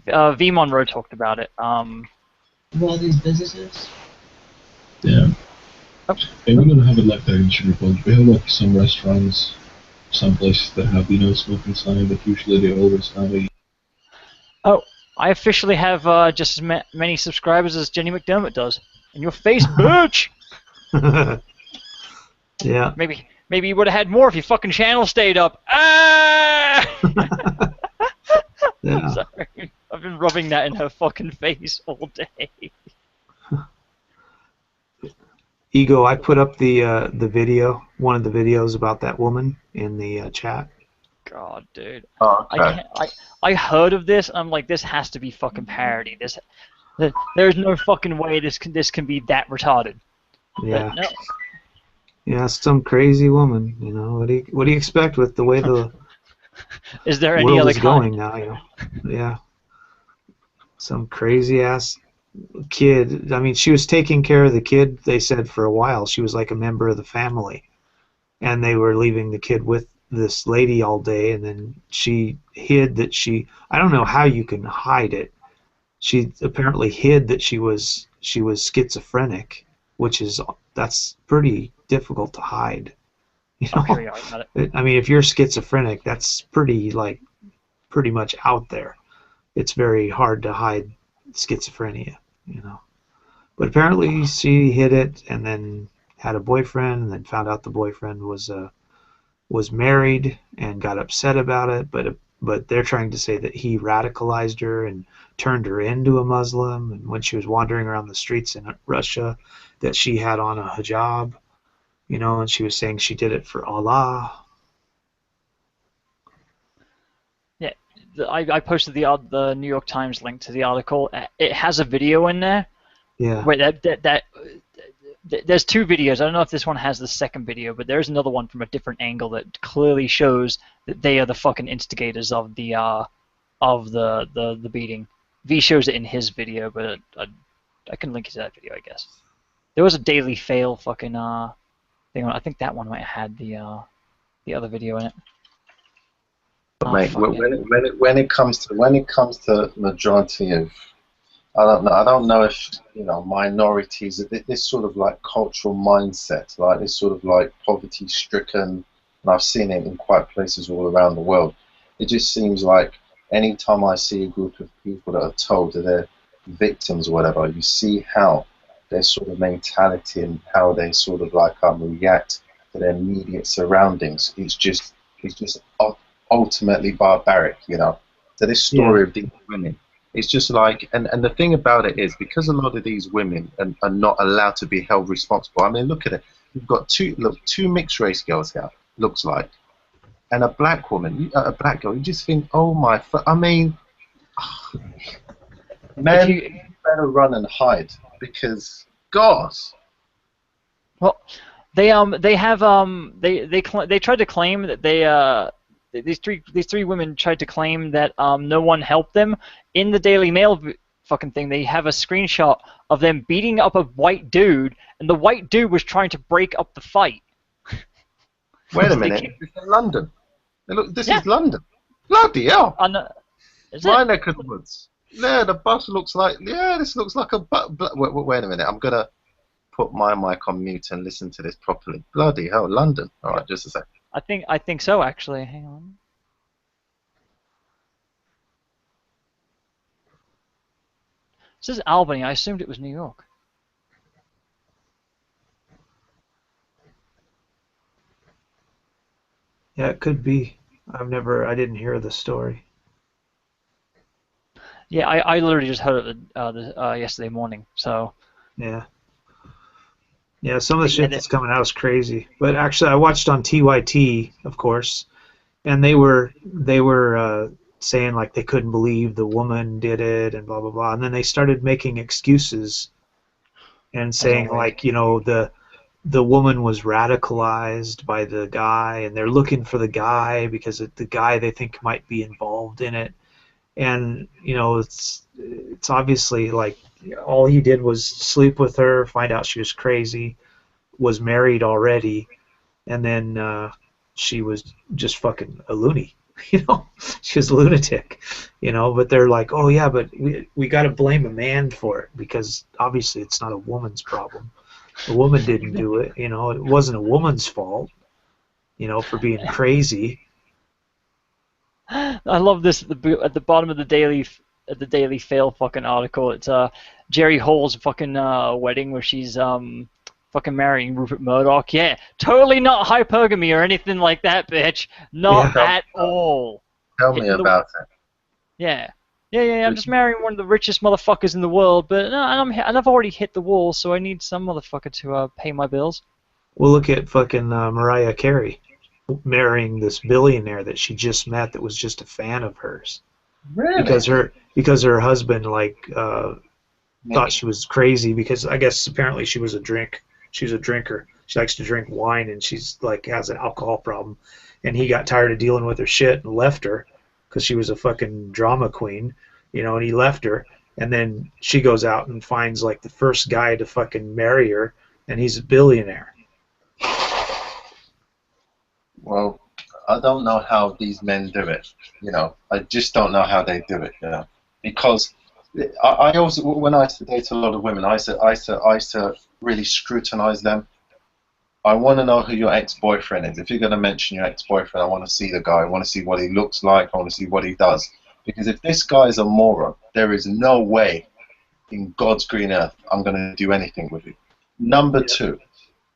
V Monroe talked about it. All these businesses. Yeah. Oh. And we don't have it like that in Sugarland. We have like some restaurants, some places that have smoking sign, but usually they always have a. Oh, I officially have just as many subscribers as Jenny McDermott does. In your face, bitch! Yeah. Maybe you would have had more if your fucking channel stayed up. Ah! Yeah. Sorry. I've been rubbing that in her fucking face all day. Ego, I put up the video, one of the videos about that woman in the chat. God, dude. Oh, okay. I heard of this. I'm like, this has to be fucking parody. There's no fucking way this can be that retarded. Yeah. But no. Yeah, some crazy woman. You know, what do you expect with the way the Is there any world other is going now? You know, yeah. Some crazy ass kid. I mean, she was taking care of the kid. They said for a while she was like a member of the family, and they were leaving the kid with this lady all day, and then she hid that she. I don't know how you can hide it. She apparently hid that she was schizophrenic, that's pretty difficult to hide. You know? Okay, I got it. I mean, if you're schizophrenic, that's pretty much out there. It's very hard to hide schizophrenia, you know. But apparently she hid it and then had a boyfriend, and then found out the boyfriend was married and got upset about it. But they're trying to say that he radicalized her and turned her into a Muslim. And when she was wandering around the streets in Russia, that she had on a hijab, you know, and she was saying she did it for Allah. Yeah, I posted the New York Times link to the article. It has a video in there. Yeah. Wait, there's two videos. I don't know if this one has the second video, but there's another one from a different angle that clearly shows that they are the fucking instigators of the beating. V shows it in his video, but I can link you to that video, I guess. There was a Daily Fail fucking thing. I think that one might have had the other video in it. But mate, when it comes to majority of, I don't know if minorities, this sort of like cultural mindset, like this sort of like poverty-stricken, and I've seen it in quite places all around the world. It just seems like anytime I see a group of people that are told that they're victims or whatever, you see how their sort of mentality and how they sort of like react to their immediate surroundings. It's just ultimately barbaric, you know. So this story of these women, it's just like, and the thing about it is, because a lot of these women are not allowed to be held responsible. I mean, look at it. You've got two mixed race girls here, looks like, and a black woman, a black girl. You just think, oh my, I mean, men, you better run and hide, because God. Well, they tried to claim that these three women tried to claim that no one helped them. In the Daily Mail fucking thing, they have a screenshot of them beating up a white dude, and the white dude was trying to break up the fight. Wait a minute, this is London. Look, this is London. Bloody hell! My neck of the woods. Yeah, the bus looks like. Yeah, this looks like a bus. Wait a minute, I'm gonna put my mic on mute and listen to this properly. Bloody hell, London. All right, just a sec. I think so, actually. Hang on. It says Albany. I assumed it was New York. Yeah, it could be. I didn't hear the story. Yeah, I literally just heard it yesterday morning. So. Yeah. Yeah, some of the shit that's coming out is crazy. But actually, I watched on TYT, of course, and they were saying like they couldn't believe the woman did it and blah blah blah, and then they started making excuses and saying like, you know, the woman was radicalized by the guy, and they're looking for the guy because the guy they think might be involved in it, and you know it's obviously like all he did was sleep with her, find out she was crazy, was married already, and then she was just fucking a loony, You know, she was a lunatic. You know, but they're like, oh yeah, but we got to blame a man for it because obviously it's not a woman's problem. The woman didn't do it. You know, it wasn't a woman's fault. You know, for being crazy. I love this at the bottom of the Daily Fail fucking article. It's Jerry Hall's fucking wedding where she's fucking marrying Rupert Murdoch. Yeah, totally not hypergamy or anything like that, bitch. Not Yeah. at all. Tell me about it. Yeah. Yeah. I'm just marrying one of the richest motherfuckers in the world, but no, and I've already hit the wall, so I need some motherfucker to pay my bills. Well, look at fucking Mariah Carey marrying this billionaire that she just met that was just a fan of hers. Really? Because her husband thought she was crazy because I guess apparently she was a drinker. She likes to drink wine and she's like has an alcohol problem, and he got tired of dealing with her shit and left her because she was a fucking drama queen, you know, and he left her, and then she goes out and finds like the first guy to fucking marry her, and he's a billionaire. Well, I don't know how these men do it. You know, I just don't know how they do it. You know, because I also, when I used to date a lot of women, I used to really scrutinize them. I want to know who your ex-boyfriend is. If you're going to mention your ex-boyfriend, I want to see the guy. I want to see what he looks like. I want to see what he does. Because if this guy is a moron, there is no way in God's green earth I'm going to do anything with you. Number two,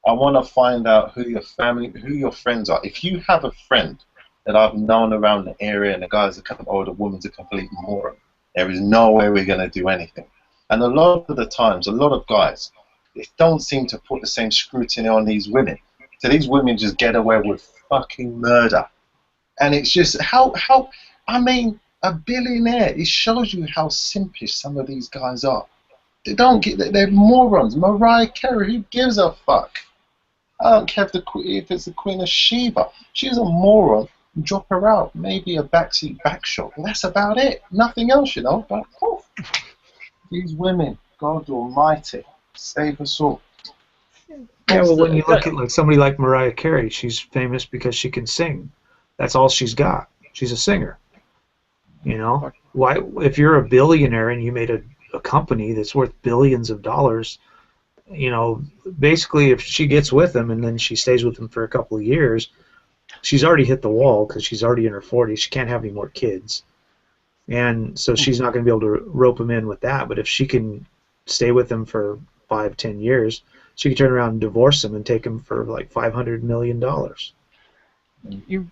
I want to find out who your friends are. If you have a friend that I've known around the area and the guy's or the woman's a complete moron, there is no way we're going to do anything. And a lot of the times, a lot of guys, they don't seem to put the same scrutiny on these women. So these women just get away with fucking murder. And it's just, I mean, a billionaire, it shows you how simpish some of these guys are. They don't get, they're morons. Mariah Carey, who gives a fuck? I don't care if it's the Queen of Sheba. She's a moron. Drop her out. Maybe a backseat backshot. That's about it. Nothing else, you know. But these women, God Almighty, save us all. Yeah, well, when you look at like somebody like Mariah Carey, she's famous because she can sing. That's all she's got. She's a singer. You know, why? If you're a billionaire and you made a company that's worth billions of dollars, you know, basically if she gets with him and then she stays with him for a couple of years, she's already hit the wall because she's already in her 40s. She can't have any more kids. And so she's not going to be able to rope him in with that. But if she can stay with him for 5-10 years, she can turn around and divorce him and take him for like $500 million. You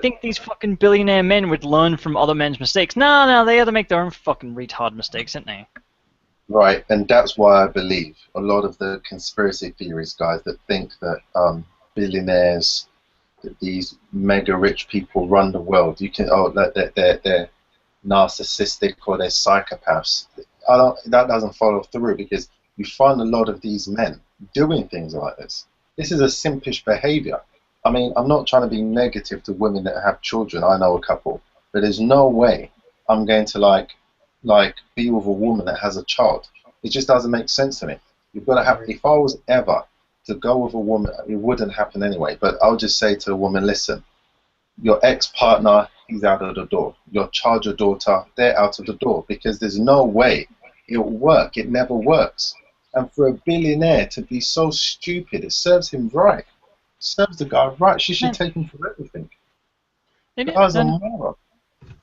think these fucking billionaire men would learn from other men's mistakes? No, they have to make their own fucking retard mistakes, don't they? Right, and that's why I believe a lot of the conspiracy theories guys that think that billionaires, that these mega rich people run the world. You can that they're narcissistic or they're psychopaths. That doesn't follow through because you find a lot of these men doing things like this. This is a simpish behavior. I mean, I'm not trying to be negative to women that have children. I know a couple, but there's no way I'm going to like be with a woman that has a child. It just doesn't make sense to me. You've got to have. If I was ever to go with a woman, it wouldn't happen anyway. But I'll just say to the woman, listen, your ex-partner, he's out of the door. Your child, your daughter, they're out of the door because there's no way it will work. It never works. And for a billionaire to be so stupid, it serves him right. It serves the guy right. She should take him for everything. The guy's a moron.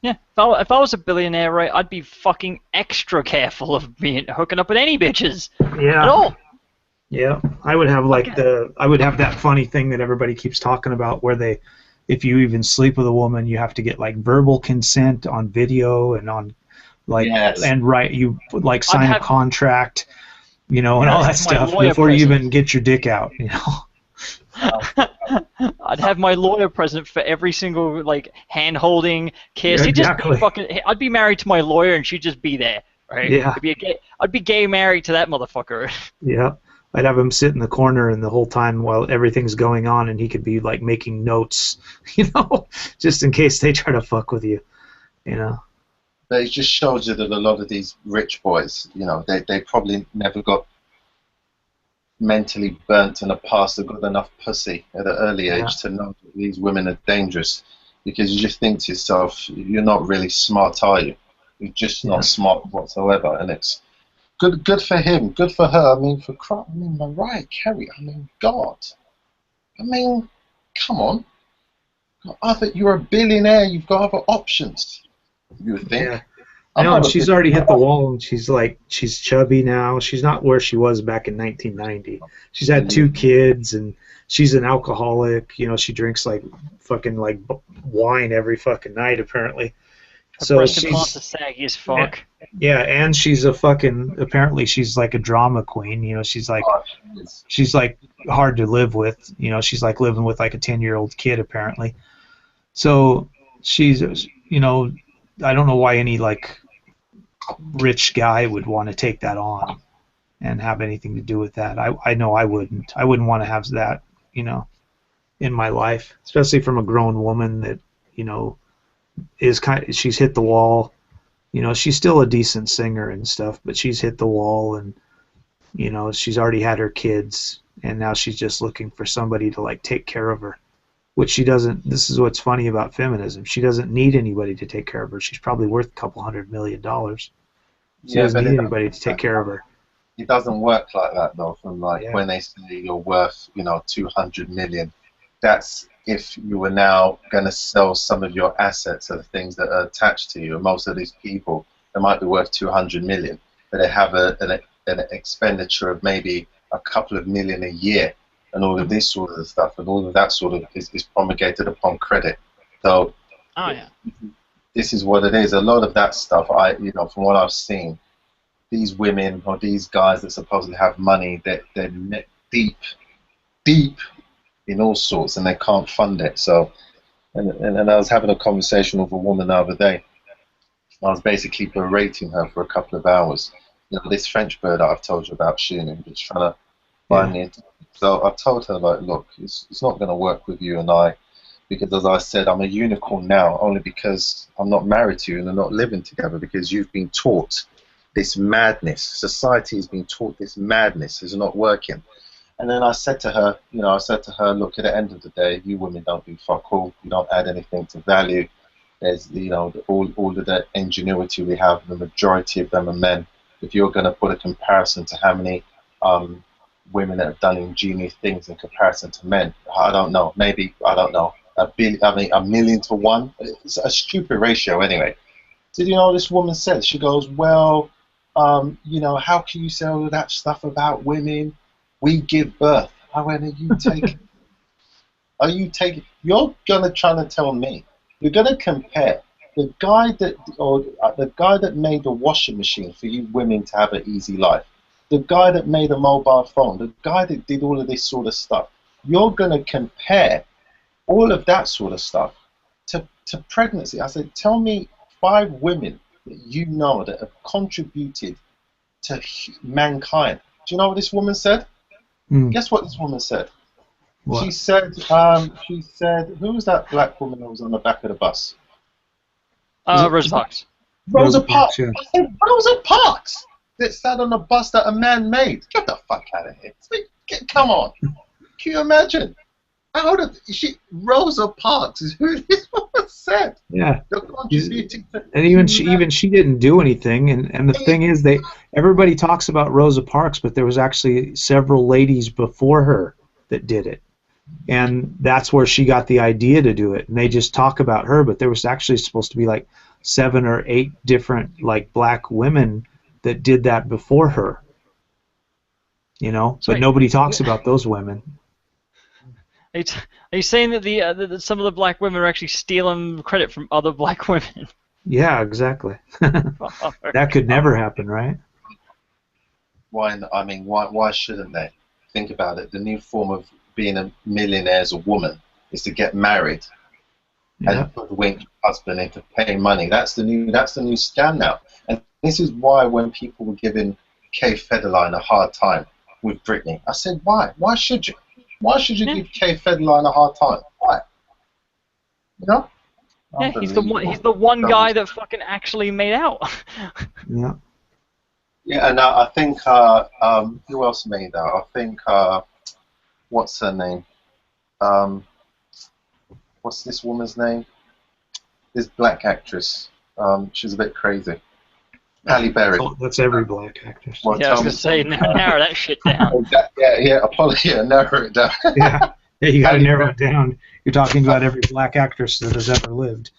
Yeah, if I was a billionaire, right, I'd be fucking extra careful of hooking up with any bitches. Yeah. At all. Yeah, I would have that funny thing that everybody keeps talking about where if you even sleep with a woman, you have to get like verbal consent on video and on like and you like sign a contract, you know, and all that stuff before you even get your dick out, you know. I'd have my lawyer present for every single like hand-holding kiss. Yeah, He'd just exactly. be fucking. I'd be married to my lawyer, and she'd just be there, right? Yeah. I'd be gay married to that motherfucker. Yeah. I'd have him sit in the corner and the whole time while everything's going on, and he could be like making notes, you know, just in case they try to fuck with you, you know. But it just shows you that a lot of these rich boys, you know, they probably never got mentally burnt in the past or got enough pussy at an early age to know that these women are dangerous. because you just think to yourself, you're not really smart, are you? You're just not smart whatsoever, and it's good for him, good for her. I mean, Mariah Carey. I mean, God. I mean, come on. You're a billionaire. You've got other options. You would think. Yeah. I know, and she's already hit the wall, and she's chubby now. She's not where she was back in 1990. She's had 2 kids, and she's an alcoholic. You know, she drinks like fucking like wine every fucking night, apparently. So she's saggy as fuck. Yeah, and she's apparently she's like a drama queen. You know, she's like hard to live with. You know, she's like living with like a 10-year-old kid apparently. So she's, you know, I don't know why any like rich guy would want to take that on and have anything to do with that. I know I wouldn't. I wouldn't want to have that, you know, in my life, especially from a grown woman that, you know, she's hit the wall. You know, she's still a decent singer and stuff, but she's hit the wall, and, you know, she's already had her kids, and now she's just looking for somebody to like take care of her, which she doesn't. This is what's funny about feminism. She doesn't need anybody to take care of her. She's probably worth a couple $100 million. She doesn't need anybody to take care of her. It doesn't work like that though. From like when they say you're worth, you know, 200 million, that's if you were now going to sell some of your assets or the things that are attached to you. And most of these people, they might be worth 200 million, but they have an expenditure of maybe a couple of million a year, and all of this sort of stuff, and all of that sort of is promulgated upon credit. So this is what it is. A lot of that stuff, you know, from what I've seen, these women or these guys that supposedly have money, they're deep in all sorts, and they can't fund it. So, and I was having a conversation with a woman the other day. I was basically berating her for a couple of hours. You know, this French bird that I've told you about, Shi-Nu, that's trying to find me. So I told her, like, look, it's not going to work with you and I, because as I said, I'm a unicorn now, only because I'm not married to you and I'm not living together, because you've been taught this madness. Society has been taught this madness is not working. And then I said to her, you know, look, at the end of the day, you women don't do fuck all. You don't add anything to value. There's, you know, all of the ingenuity we have, the majority of them are men. If you're going to put a comparison to how many women that have done ingenious things in comparison to men, I don't know. Maybe, I don't know, a million to one. It's a stupid ratio anyway. Did you know what this woman said? She goes, well, you know, how can you say all of that stuff about women? We give birth. I went, you're gonna try to tell me, you're gonna compare the guy that made the washing machine for you women to have an easy life, the guy that made a mobile phone, the guy that did all of this sort of stuff. You're gonna compare all of that sort of stuff to pregnancy. I said, tell me 5 women that you know that have contributed to mankind. Do you know what this woman said? Guess what this woman said? What? She said, who was that black woman that was on the back of the bus? Rosa Parks. Rosa Parks. Yeah. I said, Rosa Parks that sat on a bus that a man made. Get the fuck out of here. Come on. Can you imagine? Rosa Parks is who this woman said. Yeah. And even she didn't do anything. And the thing is, everybody talks about Rosa Parks, but there was actually several ladies before her that did it. And that's where she got the idea to do it. And they just talk about her, but there was actually supposed to be like 7 or 8 different like black women that did that before her. You know, but nobody talks about those women. Are you saying that that some of the black women are actually stealing credit from other black women? Yeah, exactly. That could never happen, right? Why shouldn't they? Think about it. The new form of being a millionaire as a woman is to get married and hoodwink your husband into paying money. That's the new scam now. And this is why when people were giving Kay Federline a hard time with Britney, I said, why? Why should you? Why should you give Kay Federline a hard time? Why? You know? Yeah, he's the one guy that fucking actually made out. Yeah. Yeah, and I think who else made out? I think what's her name? What's this woman's name? this black actress. She's a bit crazy. Halle Berry. That's every black actress. Well, Yeah, I was gonna say narrow that shit down. Narrow it down. Yeah, you got to narrow it down. You're talking about every black actress that has ever lived.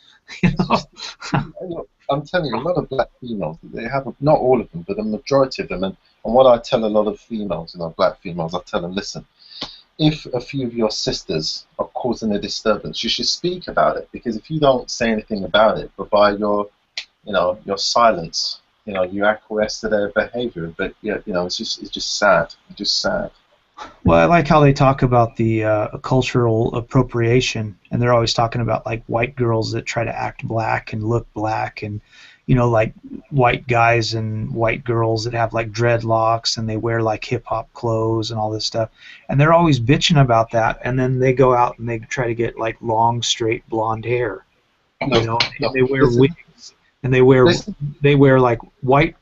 You know? I'm telling you, a lot of black females, they have, not all of them, but a majority of them, and what I tell a lot of females, black females, I tell them, listen, if a few of your sisters are causing a disturbance, you should speak about it, because if you don't say anything about it, but by your silence, you acquiesce to their behavior, but it's just sad. It's just sad. Well, I like how they talk about the cultural appropriation, and they're always talking about like white girls that try to act black and look black, and like white guys and white girls that have like dreadlocks and they wear like hip hop clothes and all this stuff, and they're always bitching about that, and then they go out and they try to get like long, straight blonde hair, and they wear wigs, and they wear like white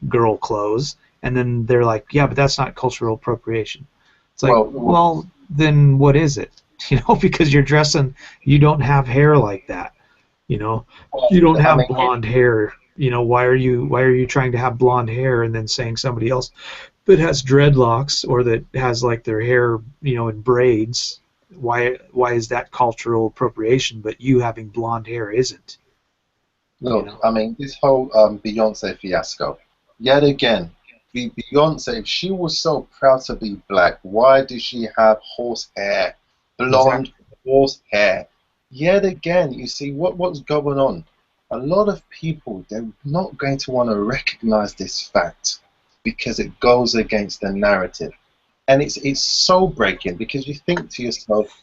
girl clothes, and then they're like, yeah, but that's not cultural appropriation. It's like, well, then what is it? Because you're dressing, you don't have hair like that. You don't have blonde hair. Why are you trying to have blonde hair and then saying somebody else that has dreadlocks or that has like their hair, in braids? Why is that cultural appropriation? But you having blonde hair isn't. Look, this whole Beyonce fiasco, yet again. Beyonce, if she was so proud to be black, why does she have horse hair, blonde horse hair? Yet again, you see what's going on. A lot of people, they're not going to want to recognize this fact because it goes against the narrative, and it's soul breaking because you think to yourself,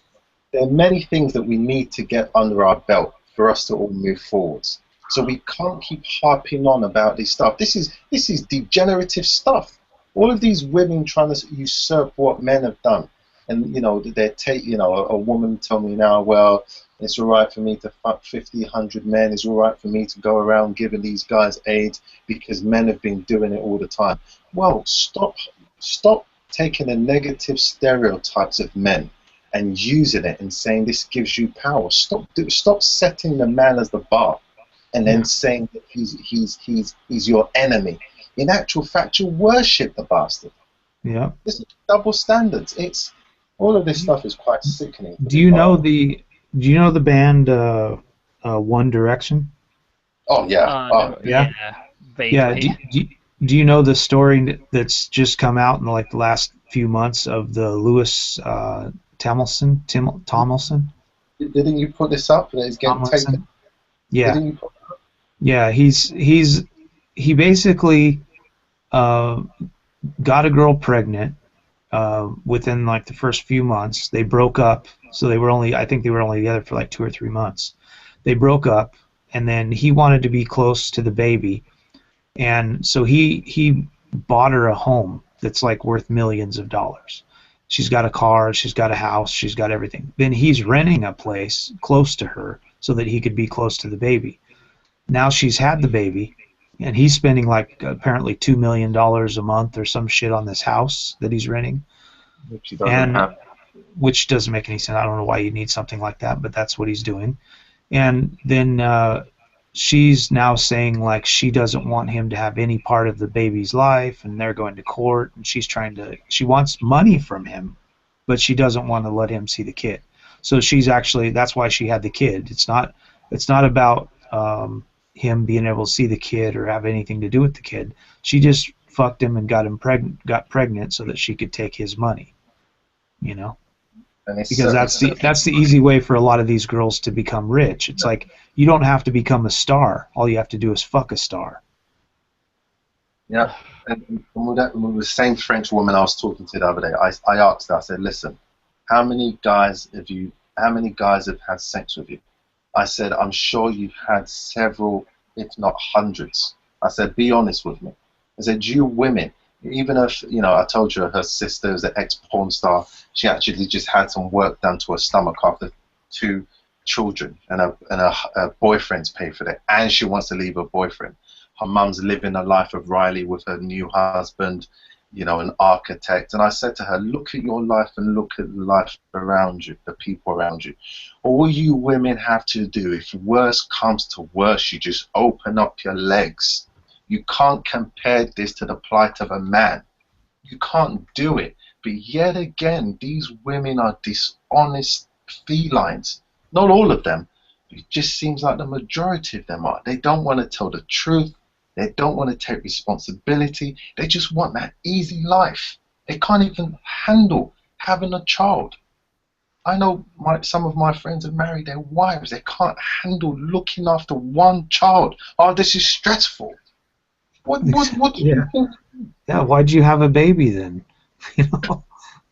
there are many things that we need to get under our belt for us to all move forwards. So we can't keep harping on about this stuff. This is degenerative stuff. All of these women trying to usurp what men have done, and a woman told me now, well, it's all right for me to fuck 50, 100 men. It's all right for me to go around giving these guys AIDS because men have been doing it all the time. Well, stop taking the negative stereotypes of men and using it and saying this gives you power. Stop setting the man as the bar. And then saying that he's your enemy. In actual fact, you worship the bastard. Yeah. This is double standards. It's all of this stuff is quite sickening. Do you know the band One Direction? Oh yeah. Yeah. Vaguely. Yeah. Do you know the story that's just come out in like the last few months of the Lewis Tomlinson? Didn't you put this up? That he's getting taken. Yeah. Yeah, he basically got a girl pregnant within like the first few months. They broke up, so I think they were only together for like 2 or 3 months. They broke up, and then he wanted to be close to the baby, and so he bought her a home that's like worth millions of dollars. She's got a car, she's got a house, she's got everything. Then he's renting a place close to her so that he could be close to the baby. Now she's had the baby, and he's spending like apparently $2 million a month or some shit on this house that he's renting, which doesn't make any sense. I don't know why you need something like that, but that's what he's doing. And then she's now saying like she doesn't want him to have any part of the baby's life, and they're going to court, and she wants money from him, but she doesn't want to let him see the kid. So that's why she had the kid. It's not about him being able to see the kid or have anything to do with the kid. She just fucked him and got pregnant so that she could take his money. Because that's the easy way for a lot of these girls to become rich. It's like you don't have to become a star. All you have to do is fuck a star. Yeah. And with the same French woman I was talking to the other day, I asked her, I said, listen, how many guys have had sex with you? I said, I'm sure you've had several, if not hundreds. I said, be honest with me. I said, you women, even if, I told you her sister is an ex-porn star, she actually just had some work done to her stomach after 2 children, and her boyfriend's paid for that, and she wants to leave her boyfriend. Her mum's living a life of Riley with her new husband, you know, an architect. And I said to her, look at your life and look at the life around you, the people around you. All you women have to do, if worse comes to worse, you just open up your legs. You can't compare this to the plight of a man. You can't do it. But yet again, these women are dishonest felines. Not all of them. It just seems like the majority of them are. They don't want to tell the truth. They don't want to take responsibility. They just want that easy life. They can't even handle having a child. I know some of my friends have married their wives. They can't handle looking after one child. Oh, this is stressful. What do you think? Yeah, why'd you have a baby then? You know, of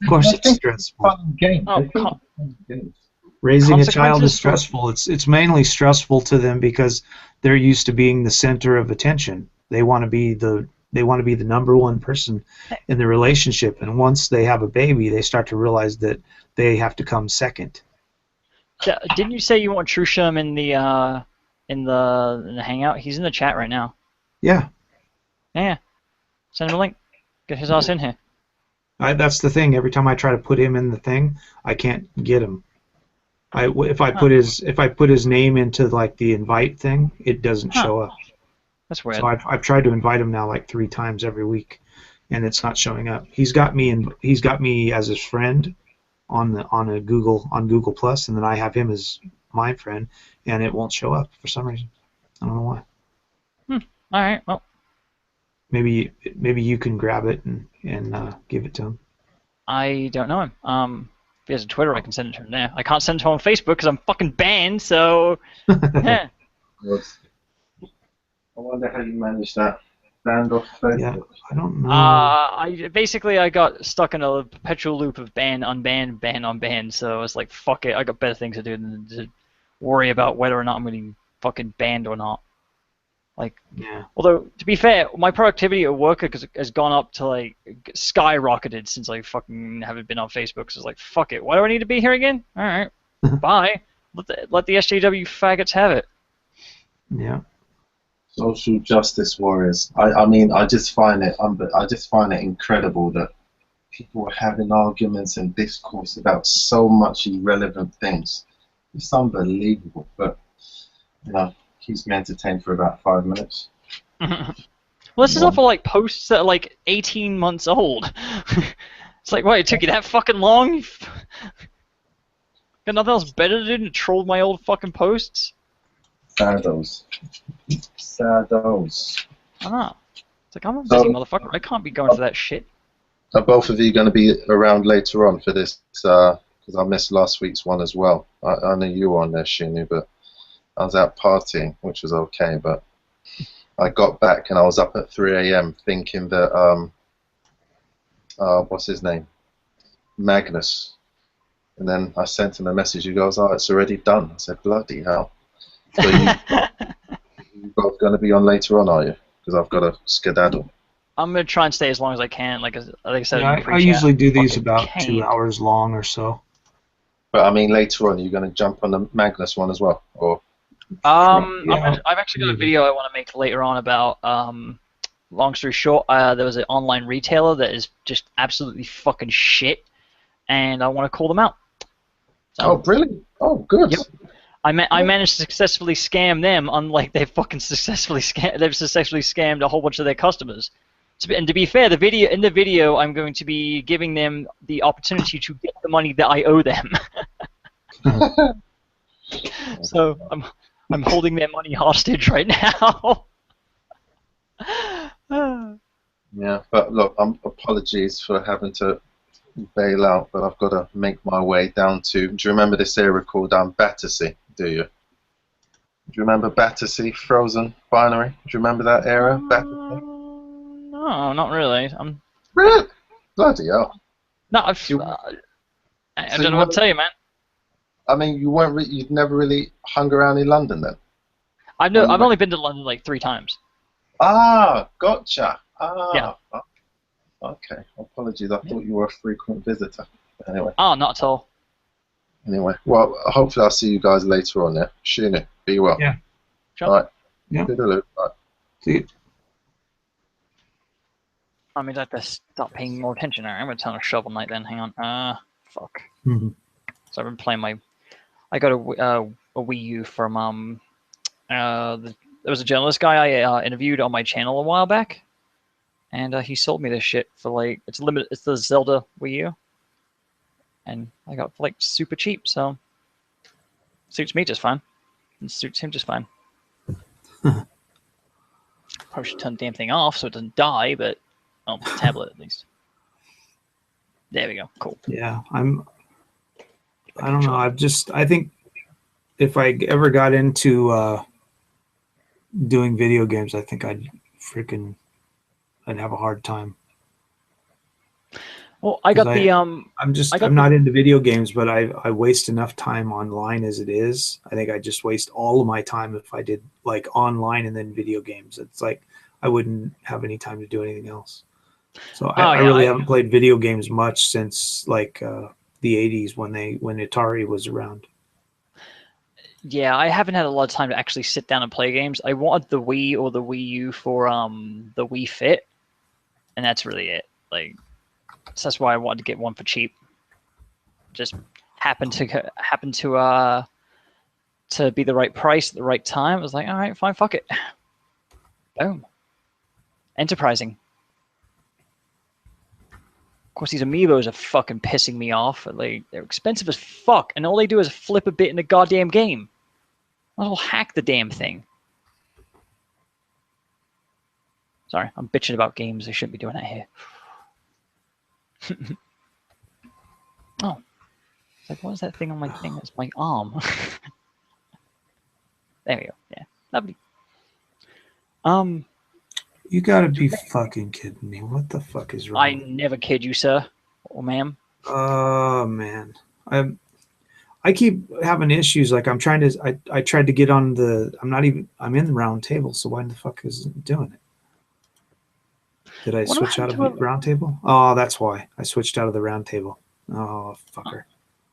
course it's stressful. Fun game. Oh, Raising a child is consequences stressful. It's mainly stressful to them because they're used to being the center of attention. They want to be the number one person in the relationship, and once they have a baby, they start to realize that they have to come second. Didn't you say you want Trusham in the hangout? He's in the chat right now. Yeah. Yeah. Send him a link. Get his ass in here. That's the thing. Every time I try to put him in the thing, I can't get him. If I put his name into like the invite thing, it doesn't show up. That's weird. So I've tried to invite him now like 3 times every week, and it's not showing up. He's got me as his friend on Google Plus, and then I have him as my friend, and it won't show up for some reason. I don't know why. All right. Well. Maybe you can grab it and give it to him. I don't know him. If he has a Twitter, I can send it to him there. I can't send it to him on Facebook because I'm fucking banned. So. Yeah. I wonder how you managed that. Banned off Facebook. Yeah, I don't know. I got stuck in a perpetual loop of ban, unban, ban, unban. So it's like, fuck it. I got better things to do than to worry about whether or not I'm getting fucking banned or not. Like, yeah. Although, to be fair, my productivity at work has gone up to, like, skyrocketed since I fucking haven't been on Facebook. So it's like, fuck it. Why do I need to be here again? All right. Bye. Let the SJW faggots have it. Yeah. Social justice warriors. I just find it incredible that people are having arguments and discourse about so much irrelevant things. It's unbelievable. But, you know, keeps me entertained for about 5 minutes. Well, this is all for like posts that are like 18 months old. It's like, wait, it took you that fucking long? Got nothing else better to do than troll my old fucking posts? Saddos. I know. It's like, I'm a busy motherfucker. I can't be going to that shit. Are both of you going to be around later on for this? Because I missed last week's one as well. I know you were on there, Shi-Nu, but I was out partying, which was okay, but I got back and I was up at 3 a.m. thinking that, what's his name? Magnus. And then I sent him a message. He goes, oh, it's already done. I said, bloody hell. So you both going to be on later on, are you? Because I've got to skedaddle. I'm going to try and stay as long as I can. Like I said, yeah, I usually do these about 2 hours long or so. But I mean, later on, you're going to jump on the Magnus one as well? Or? I've actually got a video I want to make later on about, long story short, there was an online retailer that is just absolutely fucking shit, and I want to call them out. So, oh, brilliant. Oh, good. Yep. I managed to successfully scam them, unlike they've successfully scammed a whole bunch of their customers. And to be fair, in the video, I'm going to be giving them the opportunity to get the money that I owe them. So I'm holding their money hostage right now. Yeah, but look, apologies for having to bail out, but I've got to make my way down to. Do you remember this area called Battersea? Do you? Do you remember Battersea, Frozen Binary? Do you remember that area? Battersea? No, not really. Really? Bloody hell! No, I don't know what to tell you, man. I mean, you've never really hung around in London then? I've only been to London like 3 times. Ah, gotcha. Ah, yeah. Okay. Apologies. I thought you were a frequent visitor. Anyway. Oh, not at all. Anyway, well, hopefully I'll see you guys later on. Yeah. Shi-Nu, be well. Yeah. Sure. All right. Yeah. Toodaloo. All right. See you. I mean, I have to stop paying more attention. All right, I'm gonna turn on Shovel Knight then. Hang on. Fuck. Mhm. So I've been playing my. I got a Wii U from there was a journalist guy I interviewed on my channel a while back, and he sold me this shit for like it's limited. It's the Zelda Wii U, and I got it for like super cheap. So suits me just fine. It suits him just fine. Probably should turn the damn thing off so it doesn't die, but tablet at least. There we go. Cool. Yeah, I don't know. I think if I ever got into doing video games, I think I'd have a hard time. Well, I got the I'm not into video games, but I waste enough time online as it is. I think I just waste all of my time if I did like online and then video games. It's like I wouldn't have any time to do anything else. So I really haven't played video games much since like the 80s when Atari was around. Yeah, I haven't had a lot of time to actually sit down and play games. I wanted the Wii or the Wii U for the Wii Fit, and that's really it. Like, so that's why I wanted to get one for cheap. Just happened to be the right price at the right time. I was like, all right, fine, fuck it. Boom. Enterprising. Of course, these amiibos are fucking pissing me off. Like, they're expensive as fuck, and all they do is flip a bit in the goddamn game. I'll hack the damn thing. Sorry, I'm bitching about games. I shouldn't be doing that here. Oh. It's like, what is that thing on my thing? That's my arm. There we go. Yeah. Lovely. You gotta be fucking kidding me. What the fuck is wrong? I never kid you, sir. Or ma'am. Oh, man. I keep having issues. Like I tried to get on I'm in the round table, so why the fuck isn't it doing it? Did I switch out of the round table? Oh, that's why. I switched out of the round table. Oh, fucker.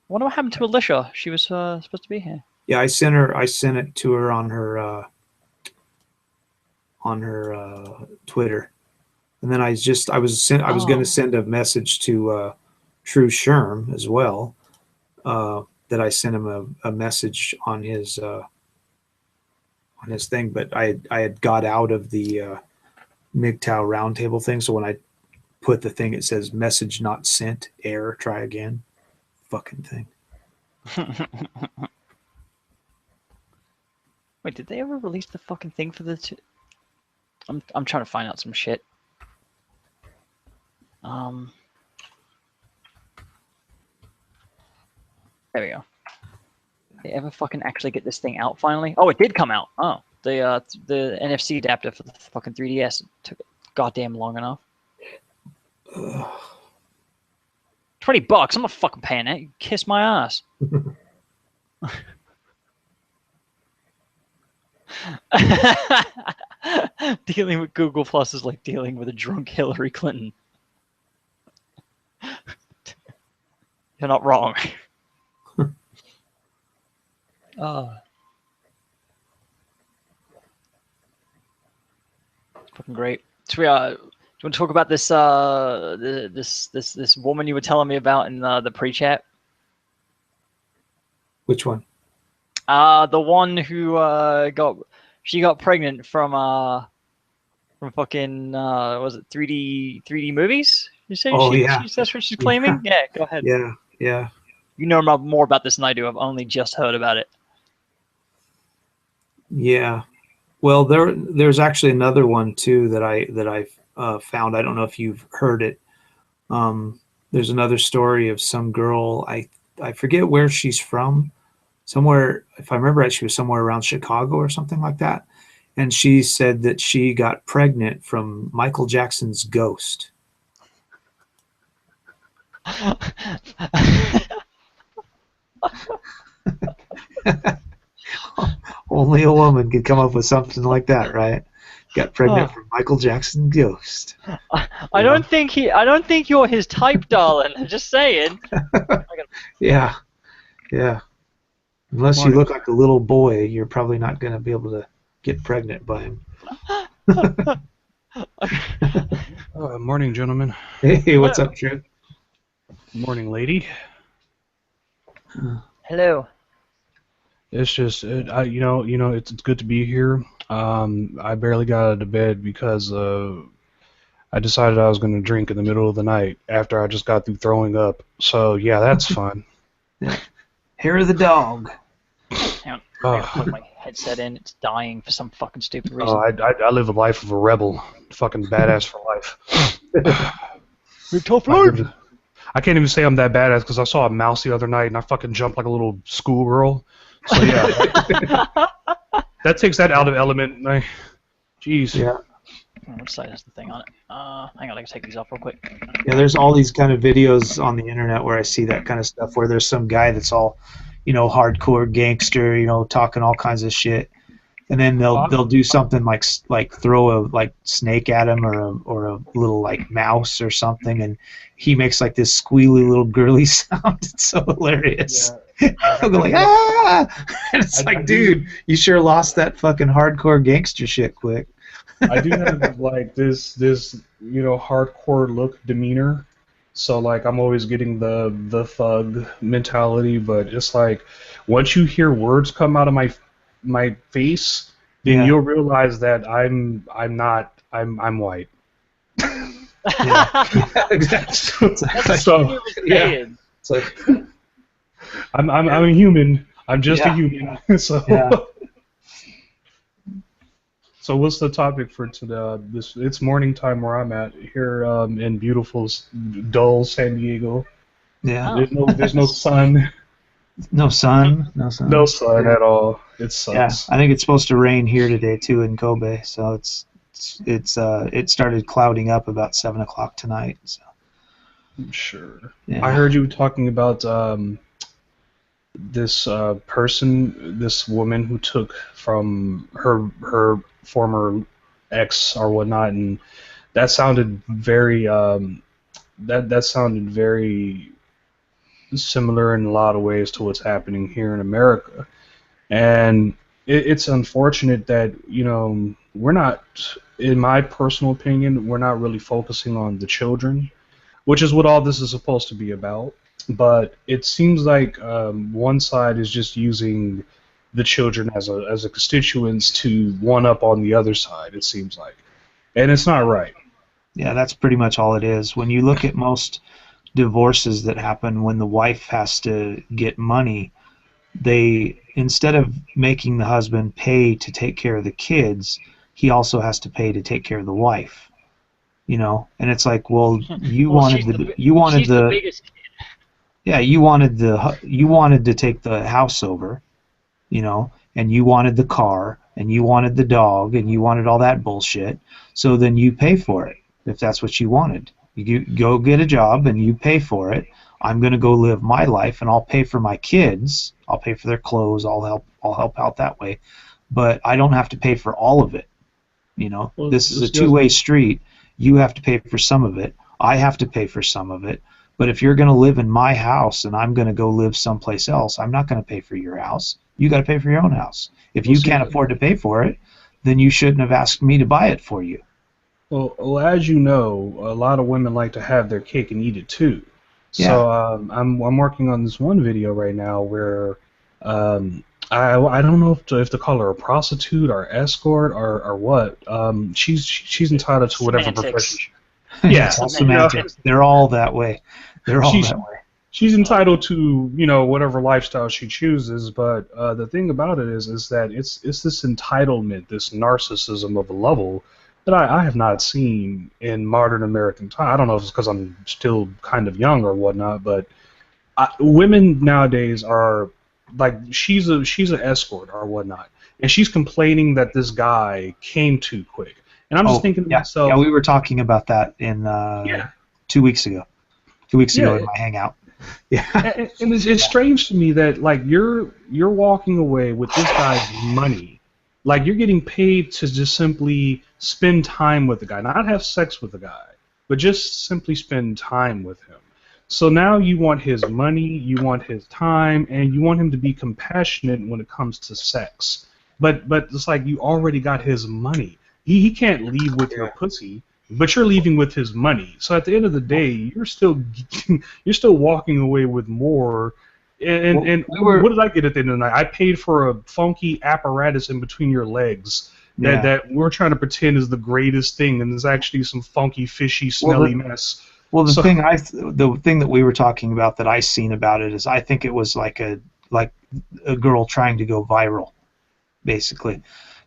What happened to Alicia? She was supposed to be here. Yeah, I sent it to her on her Twitter. And then I was going to send a message to True Sherm as well. That I sent him a message on his thing, but I had got out of the MGTOW Round Table thing. So when I put the thing, it says message not sent, error, try again. Fucking thing. Wait, did they ever release the fucking thing for the two? I'm trying to find out some shit. There we go. Did they ever fucking actually get this thing out finally? Oh, it did come out. Oh, the NFC adapter for the fucking 3DS took goddamn long enough. $20. I'm not fucking paying that. You kiss my ass. Dealing with Google Plus is like dealing with a drunk Hillary Clinton. You're not wrong. Fucking great. So do you want to talk about this this woman you were telling me about in the pre-chat? Which one? The one who got pregnant from fucking was it 3D movies? You say that's what she's claiming? Yeah, go ahead. Yeah. You know more about this than I do. I've only just heard about it. Yeah. Well, there's actually another one too that I found. I don't know if you've heard it. There's another story of some girl. I forget where she's from. Somewhere, if I remember right, she was somewhere around Chicago or something like that. And she said that she got pregnant from Michael Jackson's Ghost. Only a woman could come up with something like that, right? Got pregnant from Michael Jackson's Ghost. I don't think you're his type, darling. I'm just saying. Yeah. Unless you look like a little boy, you're probably not going to be able to get pregnant by him. Morning, gentlemen. Hey, what's up, Drew? Morning, lady. Hello. It's just, it's good to be here. I barely got out of bed because I decided I was going to drink in the middle of the night after I just got through throwing up. So yeah, that's fun. Yeah. Hair of the dog. Hang on. I gotta plug my headset in. It's dying for some fucking stupid reason. Oh, I live a life of a rebel, fucking badass for life. You're tough My life. goodness. I can't even say I'm that badass because I saw a mouse the other night and I fucking jumped like a little schoolgirl. So yeah, that takes that out of element. Jeez. Yeah. Which side has the thing on it? Hang on, I can take these off real quick. Yeah, there's all these kind of videos on the internet where I see that kind of stuff where there's some guy that's all, hardcore gangster, talking all kinds of shit, and then they'll do something like throw a snake at him or a little like mouse or something, and he makes like this squealy little girly sound. It's so hilarious. Yeah. He'll go like ah, and it's dude, you sure lost that fucking hardcore gangster shit quick. I do have like this hardcore look demeanor, so like I'm always getting the thug mentality, but it's like once you hear words come out of my face, then you'll realize that I'm white. Yeah, exactly. So yeah, it's like I'm a human. I'm just a human. So. Yeah. So what's the topic for today? It's morning time where I'm at here in beautiful, dull San Diego. Yeah. There's no sun. No sun. No sun. No sun at all. It sucks. Yeah, I think it's supposed to rain here today too in Kobe. So it started clouding up about 7 o'clock tonight. So. Sure. Yeah. I heard you talking about this this woman who took from her former ex or whatnot, and that sounded very that sounded very similar in a lot of ways to what's happening here in America, and it's unfortunate that we're not, in my personal opinion, we're not really focusing on the children, which is what all this is supposed to be about. But it seems like one side is just using the children as a constituents to one up on the other side, it seems like. And it's not right. Yeah, that's pretty much all it is. When you look at most divorces that happen when the wife has to get money, they, instead of making the husband pay to take care of the kids, he also has to pay to take care of the wife. And it's like, well, you wanted the biggest kid. Yeah, you wanted to take the house over, and you wanted the car, and you wanted the dog, and you wanted all that bullshit. So then you pay for it if that's what you wanted. You go get a job and you pay for it. I'm going to go live my life, and I'll pay for my kids. I'll pay for their clothes. I'll help out that way, but I don't have to pay for all of it. Well, this is a two-way street. You have to pay for some of it. I have to pay for some of it. But if you're going to live in my house and I'm going to go live someplace else, I'm not going to pay for your house. You got to pay for your own house. If you can't afford to pay for it, then you shouldn't have asked me to buy it for you. Well, as you know, a lot of women like to have their cake and eat it too. Yeah. So I'm working on this one video right now where I don't know if to call her a prostitute or escort or what. She's entitled to whatever profession. Yeah, It's all semantics. They're all that way. They're all that way. She's entitled to whatever lifestyle she chooses, but the thing about it is that it's this entitlement, this narcissism of a level that I have not seen in modern American time. I don't know if it's because I'm still kind of young or whatnot, but women nowadays are like, she's an escort or whatnot, and she's complaining that this guy came too quick. And I'm just thinking to myself... Yeah, we were talking about that in 2 weeks ago. 2 weeks ago in my hangout. Yeah. And it's strange to me that, like, you're walking away with this guy's money. Like, you're getting paid to just simply spend time with the guy. Not have sex with the guy, but just simply spend time with him. So now you want his money, you want his time, and you want him to be compassionate when it comes to sex. But it's like you already got his money. He can't leave with your pussy. but you're leaving with his money. So at the end of the day, you're still walking away with more. And what did I get at the end of the night? I paid for a funky apparatus in between your legs that we're trying to pretend is the greatest thing, and it's actually some funky, fishy, smelly mess. Well, the thing that we were talking about that I seen about it is I think it was like a girl trying to go viral, basically,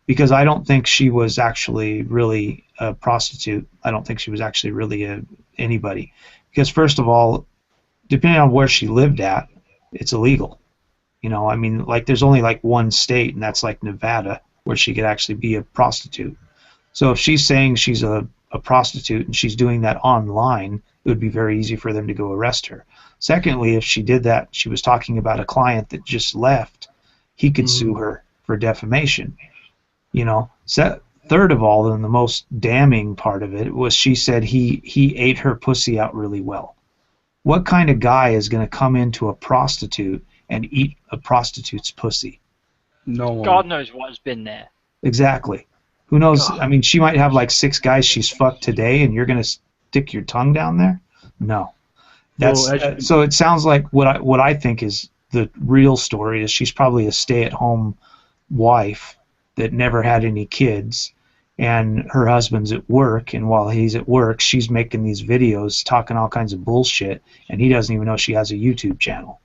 because I don't think she was actually really a prostitute. I don't think she was actually really anybody, because first of all, depending on where she lived at, it's illegal. You know, I mean, like there's only like one state, and that's like Nevada, where she could actually be a prostitute. So if she's saying she's a prostitute and she's doing that online, it would be very easy for them to go arrest her. Secondly, if she did that, she was talking about a client that just left, he could sue her for defamation. You know, third of all, and the most damning part of it was she said he ate her pussy out really well. What kind of guy is going to come into a prostitute and eat a prostitute's pussy? No one. God knows what's been there. Exactly. Who knows? God. I mean, she might have like 6 guys she's fucked today, and you're going to stick your tongue down there? No. So it sounds like what I think is the real story is she's probably a stay-at-home wife that never had any kids, and her husband's at work, and while he's at work, she's making these videos talking all kinds of bullshit, and he doesn't even know she has a YouTube channel.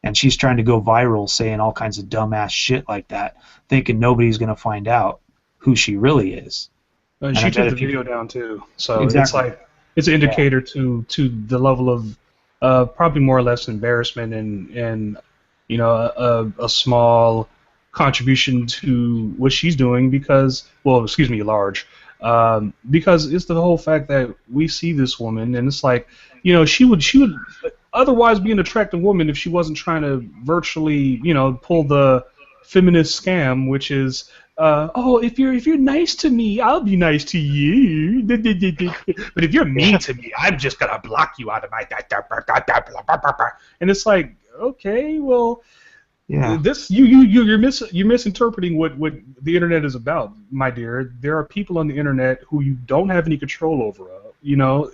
And she's trying to go viral saying all kinds of dumbass shit like that, thinking nobody's going to find out who she really is. And she took the video down too, so exactly. It's like it's an indicator to the level of probably more or less embarrassment and you know a small contribution to what she's doing because large because it's the whole fact that we see this woman and it's like, you know, she would otherwise be an attractive woman if she wasn't trying to virtually, you know, pull the feminist scam, which is if you're nice to me, I'll be nice to you. But if you're mean to me, I'm just gonna block you out of my. And it's like, okay, well, yeah. This you're misinterpreting what the internet is about, my dear. There are people on the internet who you don't have any control over. You know,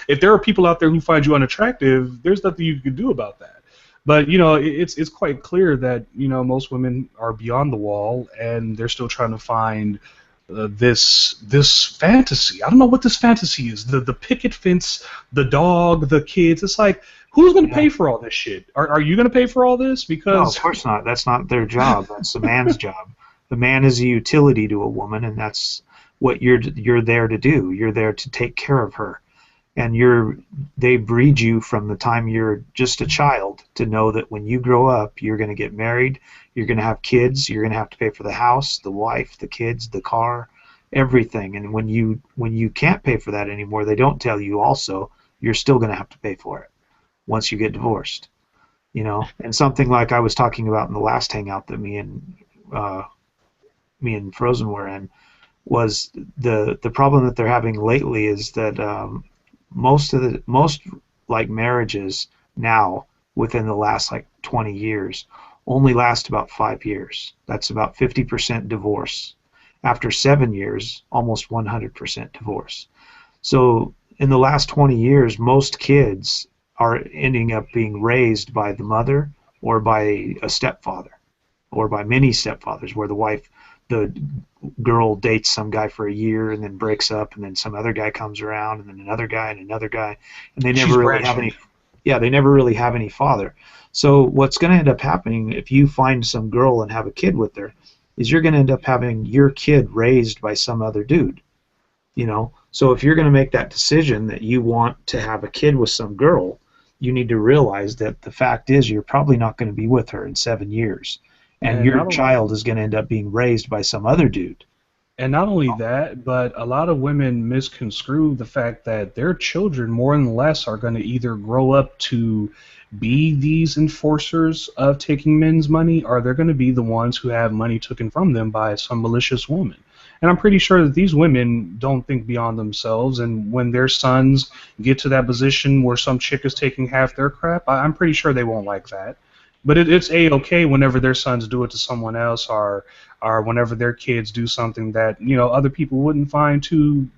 if there are people out there who find you unattractive, there's nothing you can do about that. But you know, it's quite clear that, you know, most women are beyond the wall and they're still trying to find this fantasy. I don't know what this fantasy is. The picket fence, the dog, the kids. It's like, who's going to pay for all this shit? Are you going to pay for all this? Because no, of course not. That's not their job. That's the man's job. The man is a utility to a woman, and that's what you're there to do. You're there to take care of her. And they breed you from the time you're just a child to know that when you grow up, you're going to get married, you're going to have kids, you're going to have to pay for the house, the wife, the kids, the car, everything. And when you can't pay for that anymore, they don't tell you also you're still going to have to pay for it once you get divorced. You know, and something like I was talking about in the last hangout that me and Frozen were in was the problem that they're having lately is that most like marriages now within the last like 20 years only last about 5 years. That's about 50% divorce. After 7 years, almost 100% divorce. So in the last 20 years, most kids are ending up being raised by the mother or by a stepfather or by many stepfathers where the girl dates some guy for a year and then breaks up, and then some other guy comes around, and then another guy, and they never really have any. Yeah, they never really have any father. So what's going to end up happening if you find some girl and have a kid with her, is you're going to end up having your kid raised by some other dude. You know, so if you're going to make that decision that you want to have a kid with some girl, you need to realize that the fact is you're probably not going to be with her in 7 years. And your child is going to end up being raised by some other dude. And not only that, but a lot of women misconstrue the fact that their children, more than less, are going to either grow up to be these enforcers of taking men's money, or they're going to be the ones who have money taken from them by some malicious woman. And I'm pretty sure that these women don't think beyond themselves, and when their sons get to that position where some chick is taking half their crap, I'm pretty sure they won't like that. But it's A-okay whenever their sons do it to someone else, or whenever their kids do something that, you know, other people wouldn't find too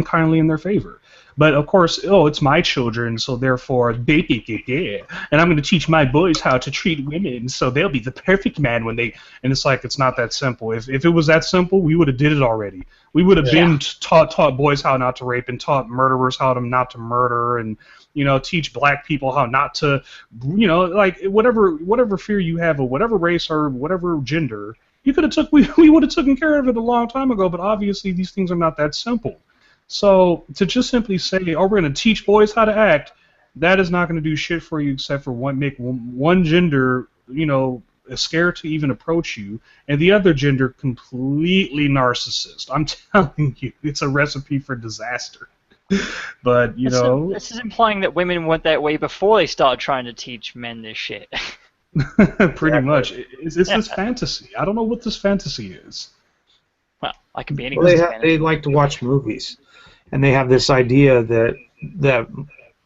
kindly in their favor. But of course, oh, it's my children, so therefore, and I'm going to teach my boys how to treat women, so they'll be the perfect man when they. And it's like, it's not that simple. If it was that simple, we would have did it already. We would have been taught boys how not to rape, and taught murderers how to not to murder, and teach black people how not to, like whatever fear you have of whatever race or whatever gender, you could have we would have taken care of it a long time ago. But obviously, these things are not that simple. So to just simply say, oh, we're going to teach boys how to act, that is not going to do shit for you except for make one gender, scared to even approach you, and the other gender completely narcissist. I'm telling you, it's a recipe for disaster. But, This is implying that women went that way before they started trying to teach men this shit. Pretty much. It's this fantasy. I don't know what this fantasy is. Well, I can be anything. Well, they like to watch movies. And they have this idea that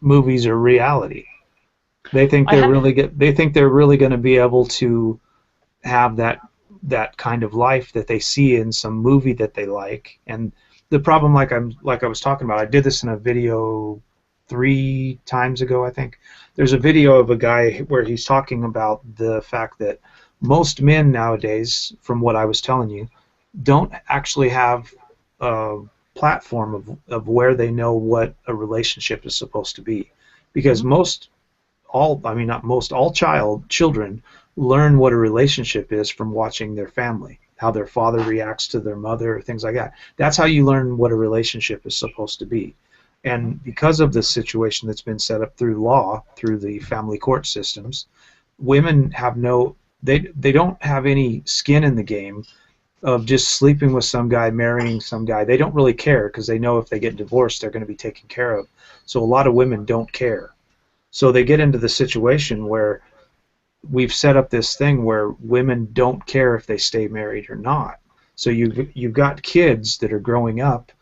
movies are reality. They think they're really going to be able to have that kind of life that they see in some movie that they like. And the problem, like I was talking about, I did this in a video 3 times ago, I think. There's a video of a guy where he's talking about the fact that most men nowadays, from what I was telling you, don't actually have platform of where they know what a relationship is supposed to be, because all children learn what a relationship is from watching their family, how their father reacts to their mother, things like that. That's how you learn what a relationship is supposed to be. And because of this situation that's been set up through law, through the family court systems, women have they don't have any skin in the game of just sleeping with some guy, marrying some guy. They don't really care because they know if they get divorced, they're going to be taken care of. So a lot of women don't care. So they get into the situation where we've set up this thing where women don't care if they stay married or not. So you've got kids that are growing up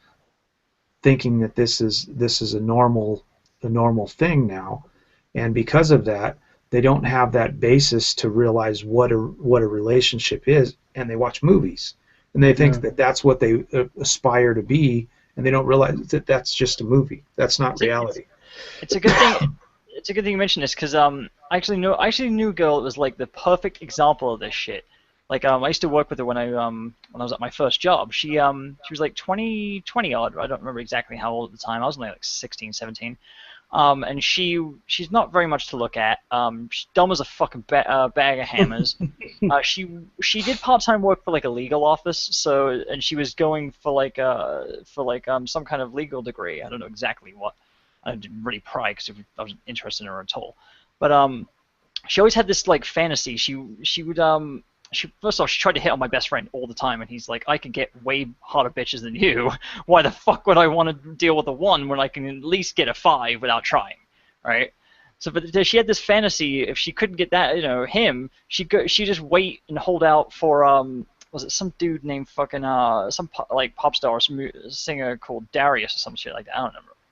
thinking that this is a normal thing now, and because of that, they don't have that basis to realize what a relationship is, and they watch movies, and they think that that's what they aspire to be, and they don't realize that that's just a movie. That's not reality. It's a good thing. It's a good thing you mentioned this, because I actually knew a girl that was like the perfect example of this shit. Like I used to work with her when I was at my first job. She was like 20 odd. I don't remember exactly how old at the time. I was only like 16, 17. And she's not very much to look at. She's dumb as a fucking bag of hammers. She did part-time work for like a legal office. And she was going for some kind of legal degree. I don't know exactly what. I didn't really pry because I wasn't interested in her at all. But she always had this like fantasy. She would first off, she tried to hit on my best friend all the time, and he's like, I can get way hotter bitches than you. Why the fuck would I want to deal with a 1 when I can at least get a 5 without trying, right? So, but she had this fantasy. If she couldn't get that, him, she just wait and hold out for was it some dude named fucking some pop star or some singer called Darius or some shit like that.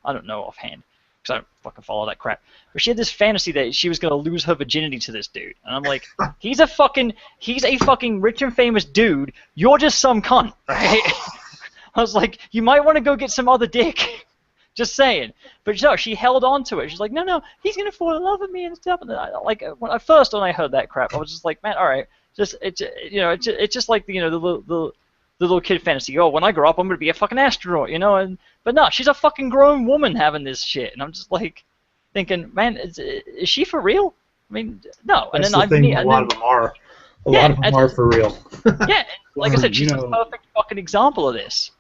I don't know offhand, because I don't fucking follow that crap. But she had this fantasy that she was going to lose her virginity to this dude. And I'm like, he's a fucking rich and famous dude. You're just some cunt, right? I was like, you might want to go get some other dick. Just saying. But no, she held on to it. She's like, no, he's going to fall in love with me and stuff. And when I heard that crap, I was just like, man, all right. It's just like, the little kid fantasy. Oh, when I grow up, I'm going to be a fucking astronaut, But no, she's a fucking grown woman having this shit. And I'm just like thinking, man, is she for real? I mean, no. That's the thing. A lot of them are. A lot of them are for real. Yeah, like I said, she's a perfect fucking example of this.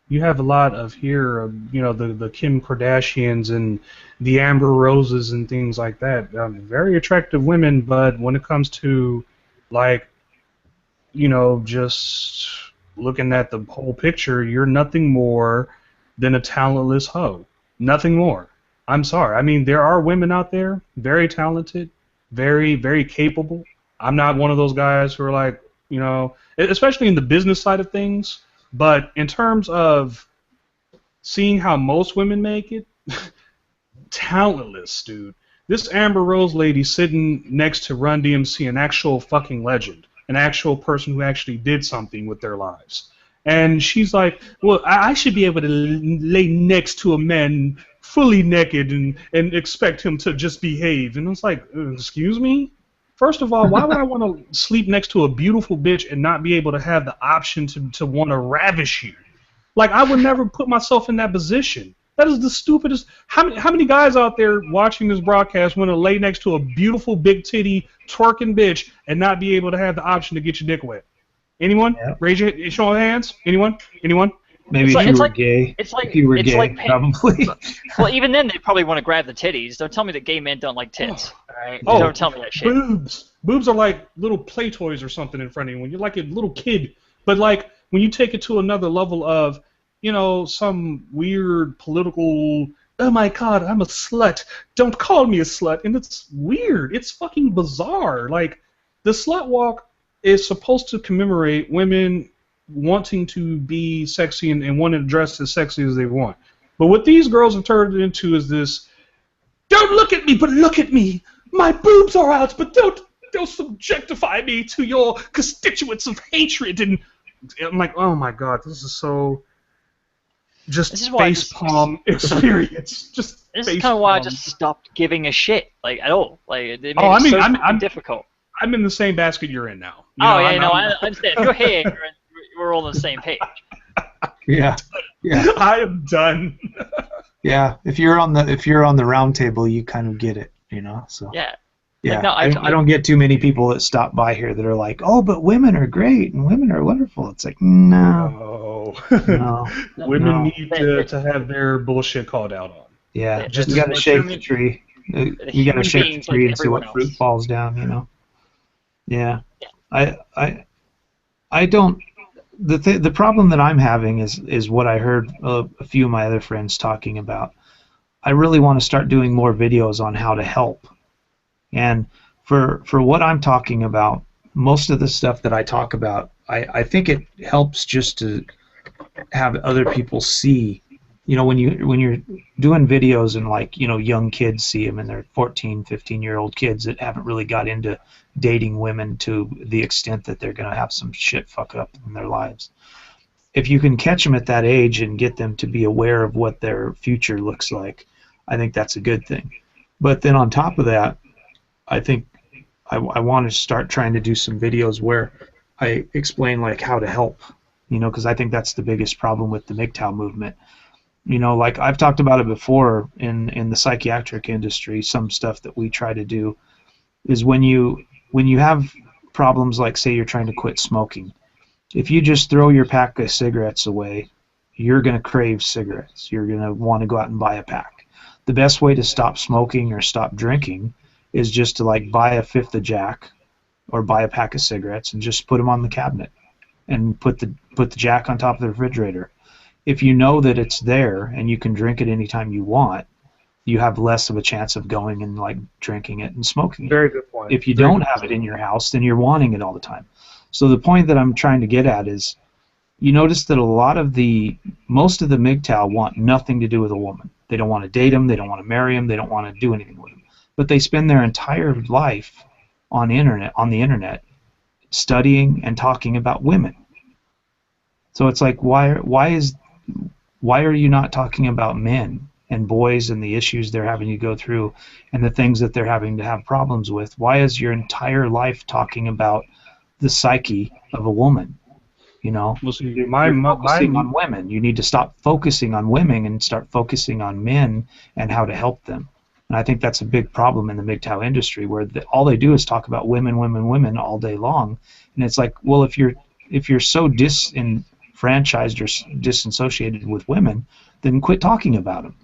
You have a lot of here, the Kim Kardashians and the Amber Roses and things like that. Very attractive women, but when it comes to, just looking at the whole picture, you're nothing more than a talentless hoe. Nothing more. I'm sorry. I mean, there are women out there, very talented, very, very capable. I'm not one of those guys who are like, especially in the business side of things, but in terms of seeing how most women make it, talentless, dude. This Amber Rose lady sitting next to Run DMC, an actual fucking legend, an actual person who actually did something with their lives. And she's like, well, I should be able to lay next to a man fully naked and expect him to just behave. And it's like, excuse me? First of all, why would I want to sleep next to a beautiful bitch and not be able to have the option to want to ravish you? Like, I would never put myself in that position. That is the stupidest. How many guys out there watching this broadcast want to lay next to a beautiful big titty twerking bitch and not be able to have the option to get your dick wet? Anyone? Yeah. Raise your show of hands. Anyone? Anyone? Maybe if you were gay. It's like if you were it's gay, like probably. Well, even then, they probably want to grab the titties. Don't tell me that gay men don't like tits. All right? Oh, Don't tell me that shit. Boobs. Boobs are like little play toys or something in front of you when you're like a little kid. But like when you take it to another level of, you know, some weird political, oh my god, I'm a slut. Don't call me a slut. And it's weird. It's fucking bizarre. Like, the slut walk is supposed to commemorate women wanting to be sexy and wanting to dress as sexy as they want. But what these girls have turned it into is this, don't look at me, but look at me. My boobs are out, but don't subjectify me to your constituents of hatred. And I'm like, oh my god, this is so just facepalm experience. Just this is kind of why I just stopped giving a shit, like, at all. Like, it made I'm difficult. I'm in the same basket you're in now. I understand. If you're here, we're all on the same page. Yeah. I am done. Yeah, if you're on the round table, you kind of get it, you know. So yeah. Yeah, like, no, I don't get too many people that stop by here that are like, oh, but women are great and women are wonderful. It's like, no. Women need to have their bullshit called out on. Yeah, just you got to shake the tree. You got to shake the tree and see what fruit falls down, you know. Yeah. I don't. The problem that I'm having is what I heard a few of my other friends talking about. I really want to start doing more videos on how to help. And for what I'm talking about, most of the stuff that I talk about, I think it helps just to have other people see. You know, when you're doing videos and, like, you know, young kids see them and they're 14, 15-year-old kids that haven't really got into dating women to the extent that they're going to have some shit fuck up in their lives. If you can catch them at that age and get them to be aware of what their future looks like, I think that's a good thing. But then on top of that, I think I want to start trying to do some videos where I explain, like, how to help, you know, because I think that's the biggest problem with the MGTOW movement. You know, like I've talked about it before in the psychiatric industry, some stuff that we try to do is when you have problems, like, say you're trying to quit smoking, if you just throw your pack of cigarettes away, you're going to crave cigarettes. You're going to want to go out and buy a pack. The best way to stop smoking or stop drinking is just to, like, buy a fifth of Jack or buy a pack of cigarettes and just put them on the cabinet and put the Jack on top of the refrigerator. If you know that it's there and you can drink it anytime you want, you have less of a chance of going and, like, drinking it and smoking it. Very good point. If you don't have it in your house, then you're wanting it all the time. So the point that I'm trying to get at is, you notice that most of the MGTOW want nothing to do with a woman. They don't want to date them. They don't want to marry them. They don't want to do anything with them. But they spend their entire life on the internet studying and talking about women. So it's like, why are you not talking about men and boys and the issues they're having to go through and the things that they're having to have problems with? Why is your entire life talking about the psyche of a woman? You know, well, see, you're focusing on women. You need to stop focusing on women and start focusing on men and how to help them. And I think that's a big problem in the MGTOW industry, where all they do is talk about women, women, women all day long. And it's like, well, if you're so disenfranchised or disassociated with women, then quit talking about them.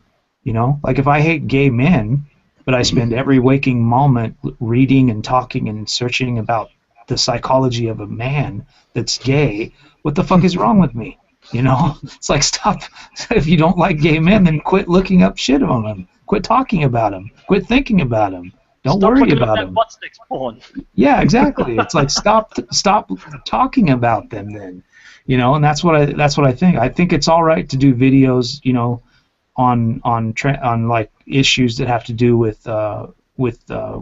You know, like, if I hate gay men, but I spend every waking moment reading and talking and searching about the psychology of a man that's gay, what the fuck is wrong with me? You know, it's like, stop. If you don't like gay men, then quit looking up shit on them. Quit talking about them. Quit thinking about them. Don't worry about them. What's next porn? Yeah, exactly. It's like, stop talking about them then. You know, and that's what I think. I think it's all right to do videos, you know, on like issues that have to do with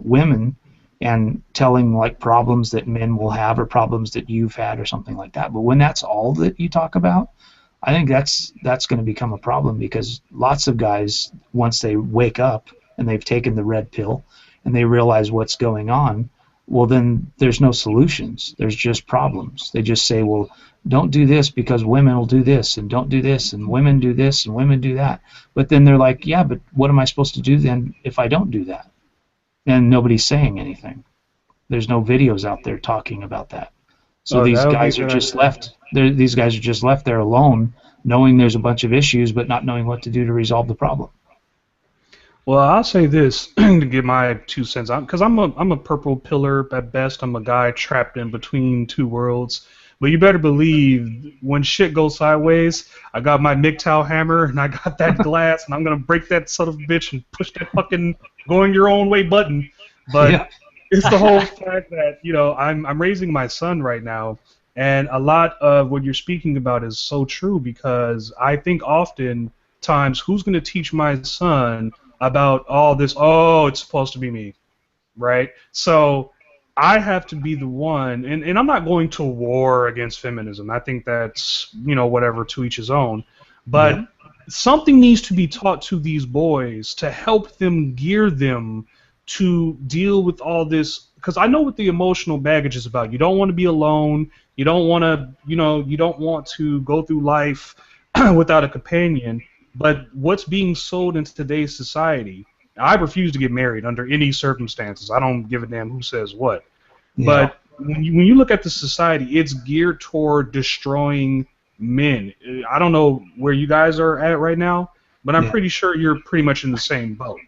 women and telling like problems that men will have or problems that you've had or something like that. But when that's all that you talk about, I think that's going to become a problem, because lots of guys, once they wake up and they've taken the red pill and they realize what's going on, well, then there's no solutions. There's just problems. They just say, well, don't do this because women will do this, and don't do this, and women do this, and women do that. But then they're like, yeah, but what am I supposed to do then if I don't do that? And nobody's saying anything. There's no videos out there talking about that. So these guys are just left. These guys are just left there alone, knowing there's a bunch of issues, but not knowing what to do to resolve the problem. Well, I'll say this to get my 2 cents out, because I'm a purple pillar at best. I'm a guy trapped in between two worlds. But you better believe when shit goes sideways, I got my MGTOW hammer and I got that glass, and I'm gonna break that son of a bitch and push that fucking going your own way button. But yeah. It's the whole fact that, you know, I'm raising my son right now, and a lot of what you're speaking about is so true, because I think oftentimes, who's going to teach my son about all this? Oh, it's supposed to be me, right? So I have to be the one, and I'm not going to war against feminism. I think that's, you know, whatever, to each his own. But something needs to be taught to these boys to help them, gear them to deal with all this, because I know what the emotional baggage is about. You don't want to be alone. You don't want to, you know, you don't want to go through life without a companion. But what's being sold into today's society? I refuse to get married under any circumstances. I don't give a damn who says what. Yeah. But when you look at the society, it's geared toward destroying men. I don't know where you guys are at right now, but I'm pretty sure you're pretty much in the same boat.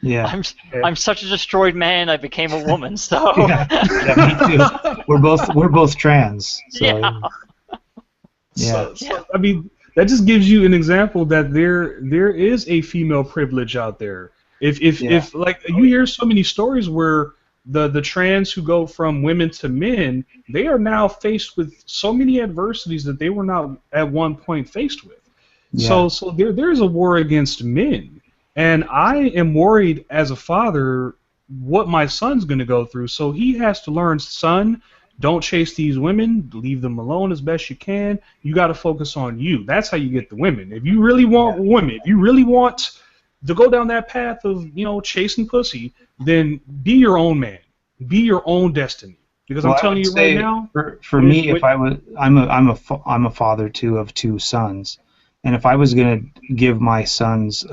Yeah. I'm such a destroyed man. I became a woman. So. Yeah, me too. We're both trans. So. Yeah. So, I mean, that just gives you an example that there is a female privilege out there. If like you hear so many stories where the trans who go from women to men, they are now faced with so many adversities that they were not at one point faced with. Yeah. So there's a war against men. And I am worried as a father what my son's going to go through. So he has to learn, son, don't chase these women. Leave them alone as best you can. You got to focus on you. That's how you get the women. If you really want women, if you really want to go down that path of, you know, chasing pussy, then be your own man. Be your own destiny. Because I'm telling you right now. For me, if I'm a father too of 2 sons, and if I was going to give my sons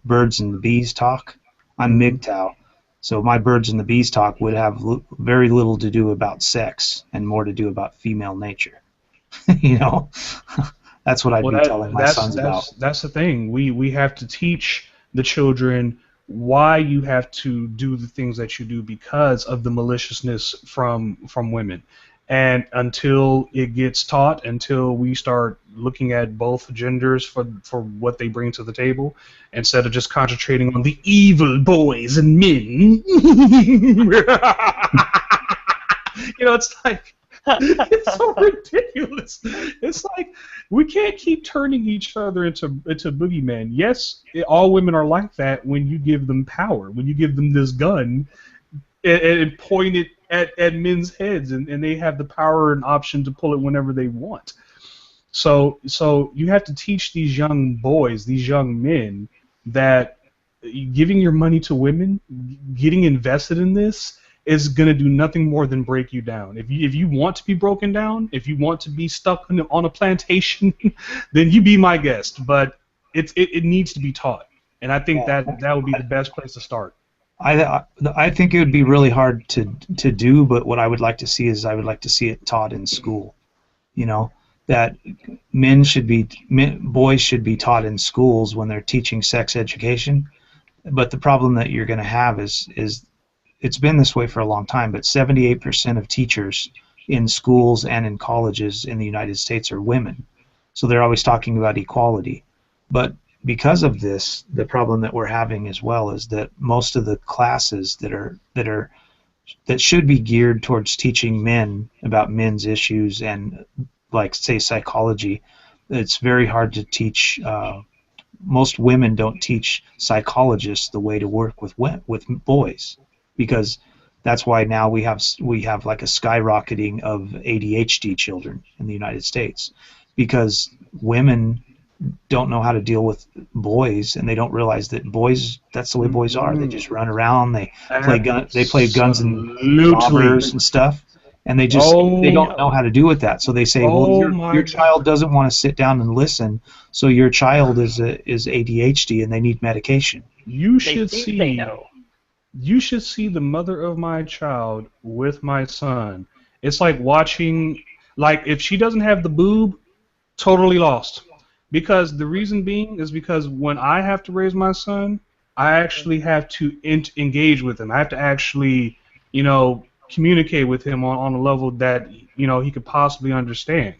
birds and the bees talk, I'm MGTOW. So my birds and the bees talk would have very little to do about sex and more to do about female nature. You know, that's what I'd be telling my sons about. That's the thing. We have to teach the children why you have to do the things that you do because of the maliciousness from women. And until it gets taught, until we start looking at both genders for what they bring to the table, instead of just concentrating on the evil boys and men, you know, it's like, it's so ridiculous. It's like we can't keep turning each other into boogeymen. Yes, all women are like that when you give them power, when you give them this gun and point it at men's heads, and they have the power and option to pull it whenever they want. So you have to teach these young boys, these young men, that giving your money to women, getting invested in this, is going to do nothing more than break you down. If you want to be broken down, if you want to be stuck on a plantation, then you be my guest. But it needs to be taught, and I think that would be the best place to start. I think it would be really hard to do, but what I would like to see is I would like to see it taught in school. You know, that boys should be taught in schools when they're teaching sex education. But the problem that you're going to have is it's been this way for a long time, but 78% of teachers in schools and in colleges in the United States are women. So they're always talking about equality. But because of this, the problem that we're having as well is that most of the classes that should be geared towards teaching men about men's issues and, like, say, psychology, it's very hard to teach. Most women don't teach psychologists the way to work with boys, because That's why now we have like a skyrocketing of ADHD children in the United States, because women don't know how to deal with boys, and they don't realize that boys, that's the way boys are. They just run around, they play guns and robbers and stuff, and they don't know how to do with that. So they say, well, your child doesn't want to sit down and listen, so your child is ADHD and they need medication. You should see the mother of my child with my son. It's like watching, like, if she doesn't have the boob, totally lost. Because the reason being is because when I have to raise my son, I actually have to engage with him. I have to actually, communicate with him on a level that, he could possibly understand.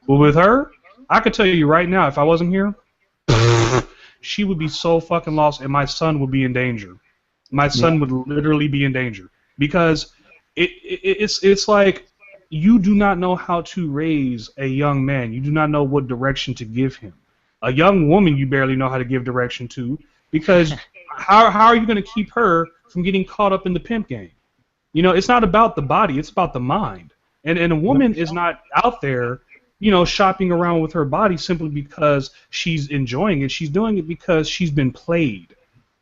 But with her, I could tell you right now, if I wasn't here, she would be so fucking lost, and my son would be in danger. My son would literally be in danger. Because it's like, you do not know how to raise a young man. You do not know what direction to give him. A young woman you barely know how to give direction to, because how are you going to keep her from getting caught up in the pimp game? It's not about the body, it's about the mind. And a woman is not out there, shopping around with her body simply because she's enjoying it. She's doing it because she's been played.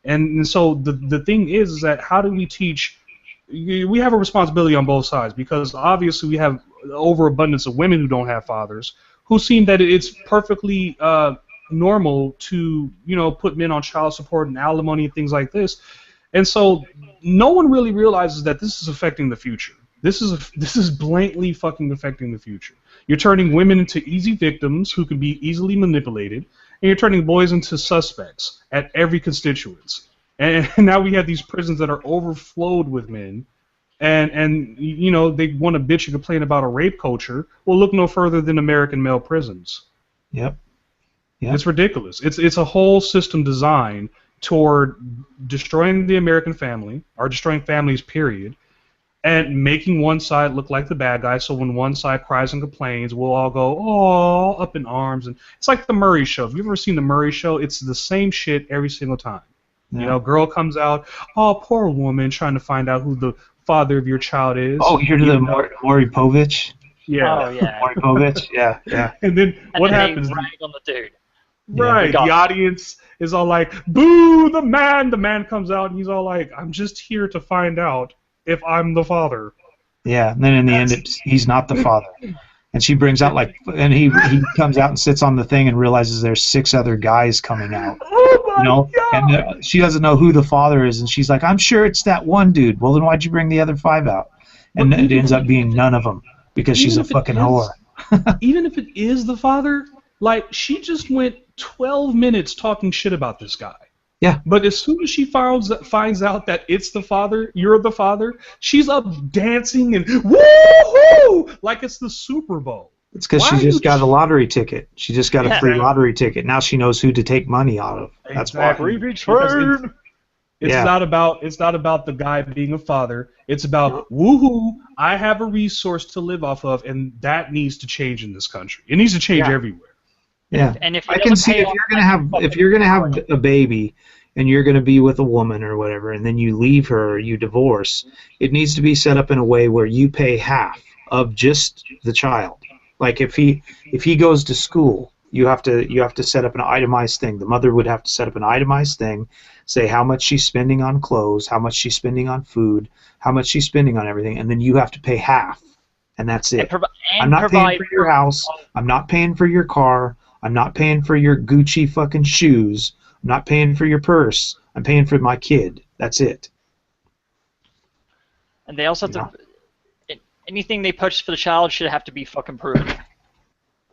And so the thing is that how do we teach? We have a responsibility on both sides, because obviously we have overabundance of women who don't have fathers, who seem that it's perfectly normal to put men on child support and alimony and things like this, and so no one really realizes that this is affecting the future. This is blatantly fucking affecting the future. You're turning women into easy victims who can be easily manipulated, and you're turning boys into suspects at every constituents. And now we have these prisons that are overflowed with men, and they want to bitch and complain about a rape culture. Well, look no further than American male prisons. Yep. It's ridiculous. It's a whole system designed toward destroying the American family, or destroying families, period, and making one side look like the bad guy. So when one side cries and complains, we'll all go, oh, up in arms. And it's like the Murray Show. If you've ever seen the Murray Show, it's the same shit every single time. Yeah. Girl comes out, oh, poor woman, trying to find out who the father of your child is. Oh, you're the Maury Povich? Yeah. Oh, yeah. Maury Povich? Yeah. And then what happens? They rag on the dude. Right. The audience is all like, boo the man. The man comes out and he's all like, I'm just here to find out if I'm the father. Yeah, and then in the end, he's not the father. And she brings out, and he comes out and sits on the thing and realizes there's 6 other guys coming out. Oh my God. And she doesn't know who the father is, and she's like, I'm sure it's that one dude. Well, then why'd you bring the other 5 out? And it ends up being none of them, because she's a fucking whore. Even if it is the father, she just went 12 minutes talking shit about this guy. Yeah. But as soon as she finds out that it's the father, you're the father, she's up dancing and woohoo like it's the Super Bowl. It's because she just got a lottery ticket. She just got a free lottery ticket. Now she knows who to take money out of. That's why. It's not about the guy being a father. It's about woohoo, I have a resource to live off of, and that needs to change in this country. It needs to change everywhere. Yeah, and if I can see if you're gonna have a baby and you're gonna be with a woman or whatever, and then you leave her or you divorce, it needs to be set up in a way where you pay half of just the child. Like if he goes to school, you have to set up an itemized thing. The mother would have to set up an itemized thing, say how much she's spending on clothes, how much she's spending on food, how much she's spending on everything, and then you have to pay half, and that's it. I'm not paying for your house. I'm not paying for your car. I'm not paying for your Gucci fucking shoes. I'm not paying for your purse. I'm paying for my kid. That's it. And they also have to. Anything they purchase for the child should have to be fucking proven.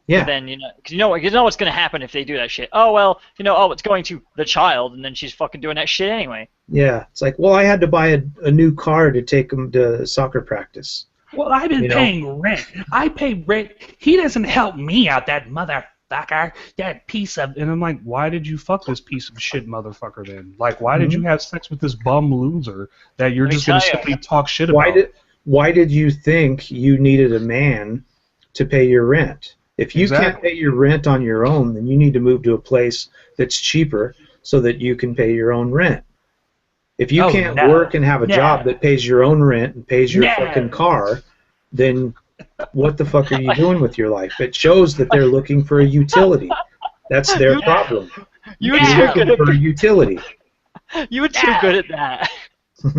Yeah. So then because you know what's gonna happen if they do that shit. Oh well, it's going to the child, and then she's fucking doing that shit anyway. Yeah, it's like, well, I had to buy a new car to take him to soccer practice. Well, I've been paying rent. I pay rent. He doesn't help me out, that motherfucker, that piece of. And I'm like, why did you fuck this piece of shit motherfucker then? Like, why did you have sex with this bum loser that you're just gonna simply talk shit about? Why did you think you needed a man to pay your rent? If you can't pay your rent on your own, then you need to move to a place that's cheaper so that you can pay your own rent. If you can't work and have a job that pays your own rent and pays your fucking car, then what the fuck are you doing with your life? It shows that they're looking for a utility. That's their problem. You're You're looking for a utility. You were too good at that.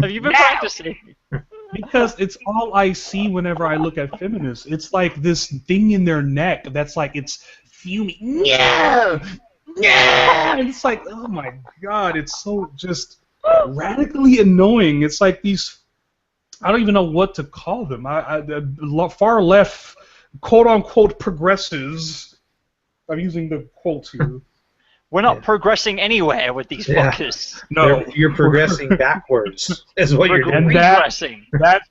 Have you been practicing? Because it's all I see whenever I look at feminists. It's like this thing in their neck that's like it's fuming. No! No! And it's like, oh my god, it's so just radically annoying. It's like these, I don't even know what to call them. Far left, quote unquote, progressives. I'm using the quotes here. We're not progressing anywhere with these fuckers. No, you're progressing backwards. Is what you're doing. And that's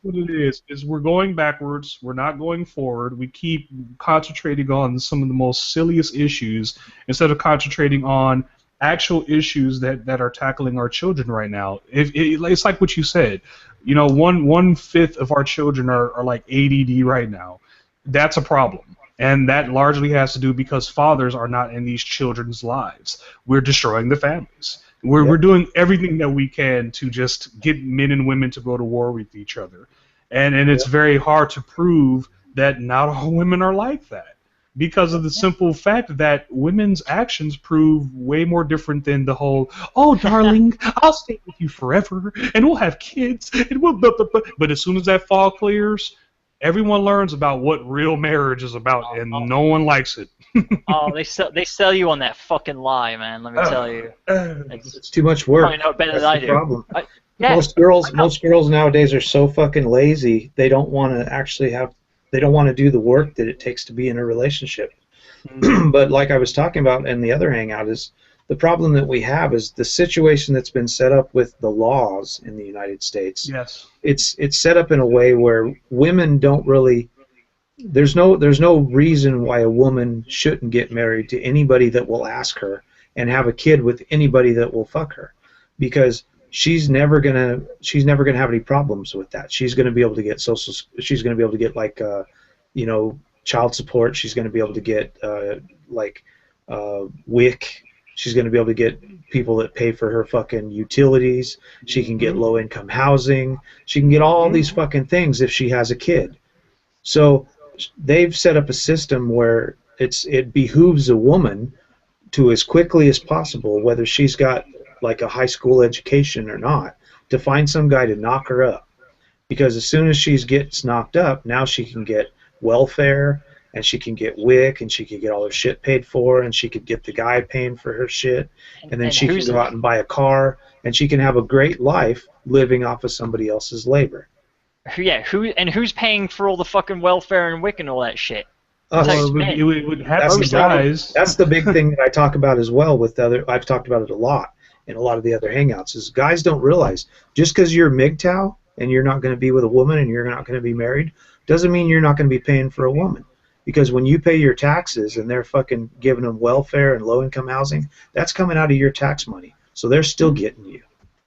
what it is. Is we're going backwards. We're not going forward. We keep concentrating on some of the most silliest issues instead of concentrating on actual issues that are tackling our children right now. It's like what you said. You know, 1/5 of our children are like ADD right now. That's a problem. And that largely has to do because fathers are not in these children's lives. We're destroying the families. We're doing everything that we can to just get men and women to go to war with each other. And it's very hard to prove that not all women are like that because of the simple fact that women's actions prove way more different than the whole, oh, darling, I'll stay with you forever, and we'll have kids, and we'll blah, blah, blah. But as soon as that fog clears, everyone learns about what real marriage is about, and no one likes it. Oh, they sell you on that fucking lie, man. Let me tell you, it's too much work. Probably know it better than I do. Problem. Most girls nowadays are so fucking lazy. They don't want to actually have. They don't want to do the work that it takes to be in a relationship. But like I was talking about in the other hangout, is the problem that we have is the situation that's been set up with the laws in the United States. Yes. It's set up in a way where women don't really. There's no reason why a woman shouldn't get married to anybody that will ask her and have a kid with anybody that will fuck her, because she's never gonna have any problems with that. She's gonna be able to get she's gonna be able to get like child support. She's gonna be able to get WIC. She's going to be able to get people that pay for her fucking utilities. She can get low-income housing. She can get all these fucking things if she has a kid. So they've set up a system where it behooves a woman to, as quickly as possible, whether she's got like a high school education or not, to find some guy to knock her up. Because as soon as she gets knocked up, now she can get welfare, and she can get WIC, and she can get all her shit paid for, and she could get the guy paying for her shit, and then she can go out and buy a car, and she can have a great life living off of somebody else's labor. Yeah, who's paying for all the fucking welfare and WIC and all that shit? It would have to be guys. That's the big thing that I talk about as well with I've talked about it a lot in a lot of the other hangouts, is guys don't realize just because you're MGTOW and you're not going to be with a woman and you're not going to be married doesn't mean you're not going to be paying for a woman. Because when you pay your taxes and they're fucking giving them welfare and low-income housing, that's coming out of your tax money. So they're still getting you.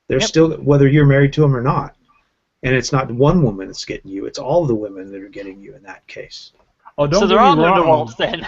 They're still, whether you're married to them or not. And it's not one woman that's getting you. It's all the women that are getting you in that case. Oh, don't so there get are me no wrong. walls then.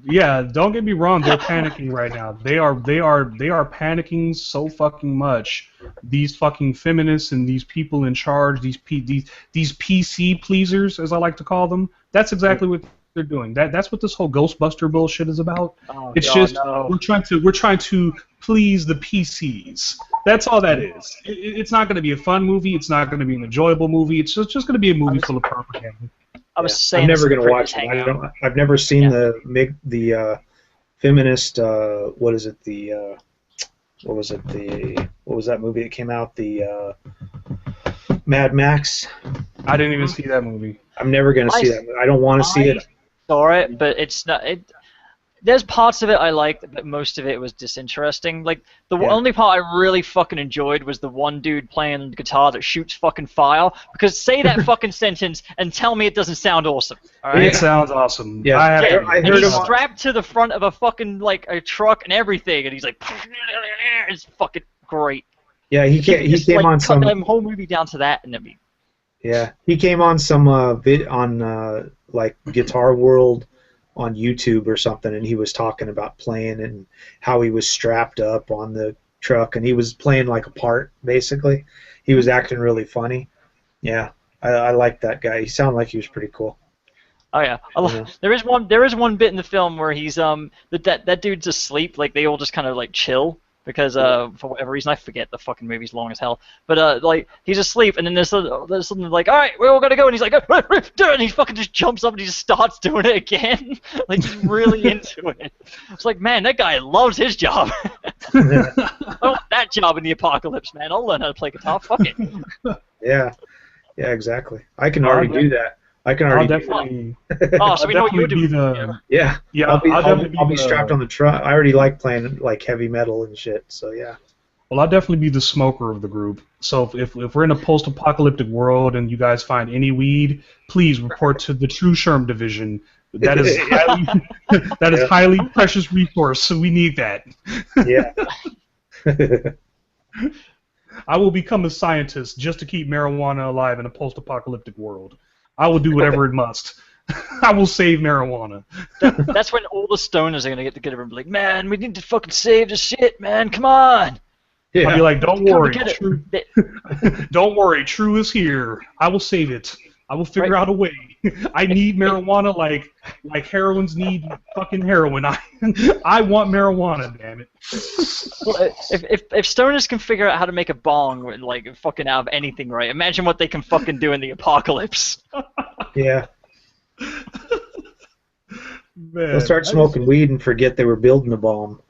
Yeah, don't get me wrong. They're panicking right now. They are panicking so fucking much. These fucking feminists and these people in charge, these PC pleasers, as I like to call them. That's exactly what they're doing. That's what this whole Ghostbuster bullshit is about. Oh, it's God, just no. we're trying to please the PCs. That's all that is. It's not going to be a fun movie. It's not going to be an enjoyable movie. It's just going to be a movie full of propaganda. I was saying I'm never going to watch it. I've never seen the feminist. What is it? What was that movie that came out? The Mad Max. I didn't even see that movie. I'm never going to see that. I don't want to see it. Saw it, but it's not. There's parts of it I liked, but most of it was disinteresting. Like, the only part I really fucking enjoyed was the one dude playing guitar that shoots fucking fire. Because say that fucking sentence and tell me it doesn't sound awesome. All right? It sounds awesome. Yeah, I heard he's strapped to the front of a fucking, like, a truck and everything, and he's like, it's fucking great. Yeah, he came on some... Cut the whole movie down to that, and then Yeah, he came on some like Guitar World on YouTube or something, and he was talking about playing and how he was strapped up on the truck, and he was playing like a part, basically. He was acting really funny. Yeah, I liked that guy. He sounded like he was pretty cool. Oh yeah, Yeah. there is one bit in the film where he's that dude's asleep. Like they all just kind of like chill because for whatever reason I forget, the fucking movie's long as hell. But like he's asleep and then there's something like, all right, we're all gonna go, and he's like, and he fucking just jumps up and he just starts doing it again. Like he's really into it. It's like, man, that guy loves his job. I want that job in the apocalypse, man. I'll learn how to play guitar. Fuck it. Yeah, exactly. I can already do that. I can I'll already definitely. Oh, so we know what you would do. Yeah, Yeah, I'll be strapped on the truck. I already like playing like heavy metal and shit. So yeah. Well, I'll definitely be the smoker of the group. So if we're in a post-apocalyptic world and you guys find any weed, please report to the True Sherm Division. That is highly precious resource. So we need that. Yeah. I will become a scientist just to keep marijuana alive in a post-apocalyptic world. I will do whatever it must. I will save marijuana. That's when all the stoners are gonna get together and be like, man, we need to fucking save the shit, man. Come on. Yeah. I'll be like, don't Come worry. together. True, don't worry. True is here. I will save it. I will figure out a way. I need marijuana like heroines need fucking heroin. I want marijuana, damn it. Well, if stoners can figure out how to make a bong like fucking out of anything, right? Imagine what they can fucking do in the apocalypse. Yeah. Man, They'll start smoking weed and forget they were building a bomb.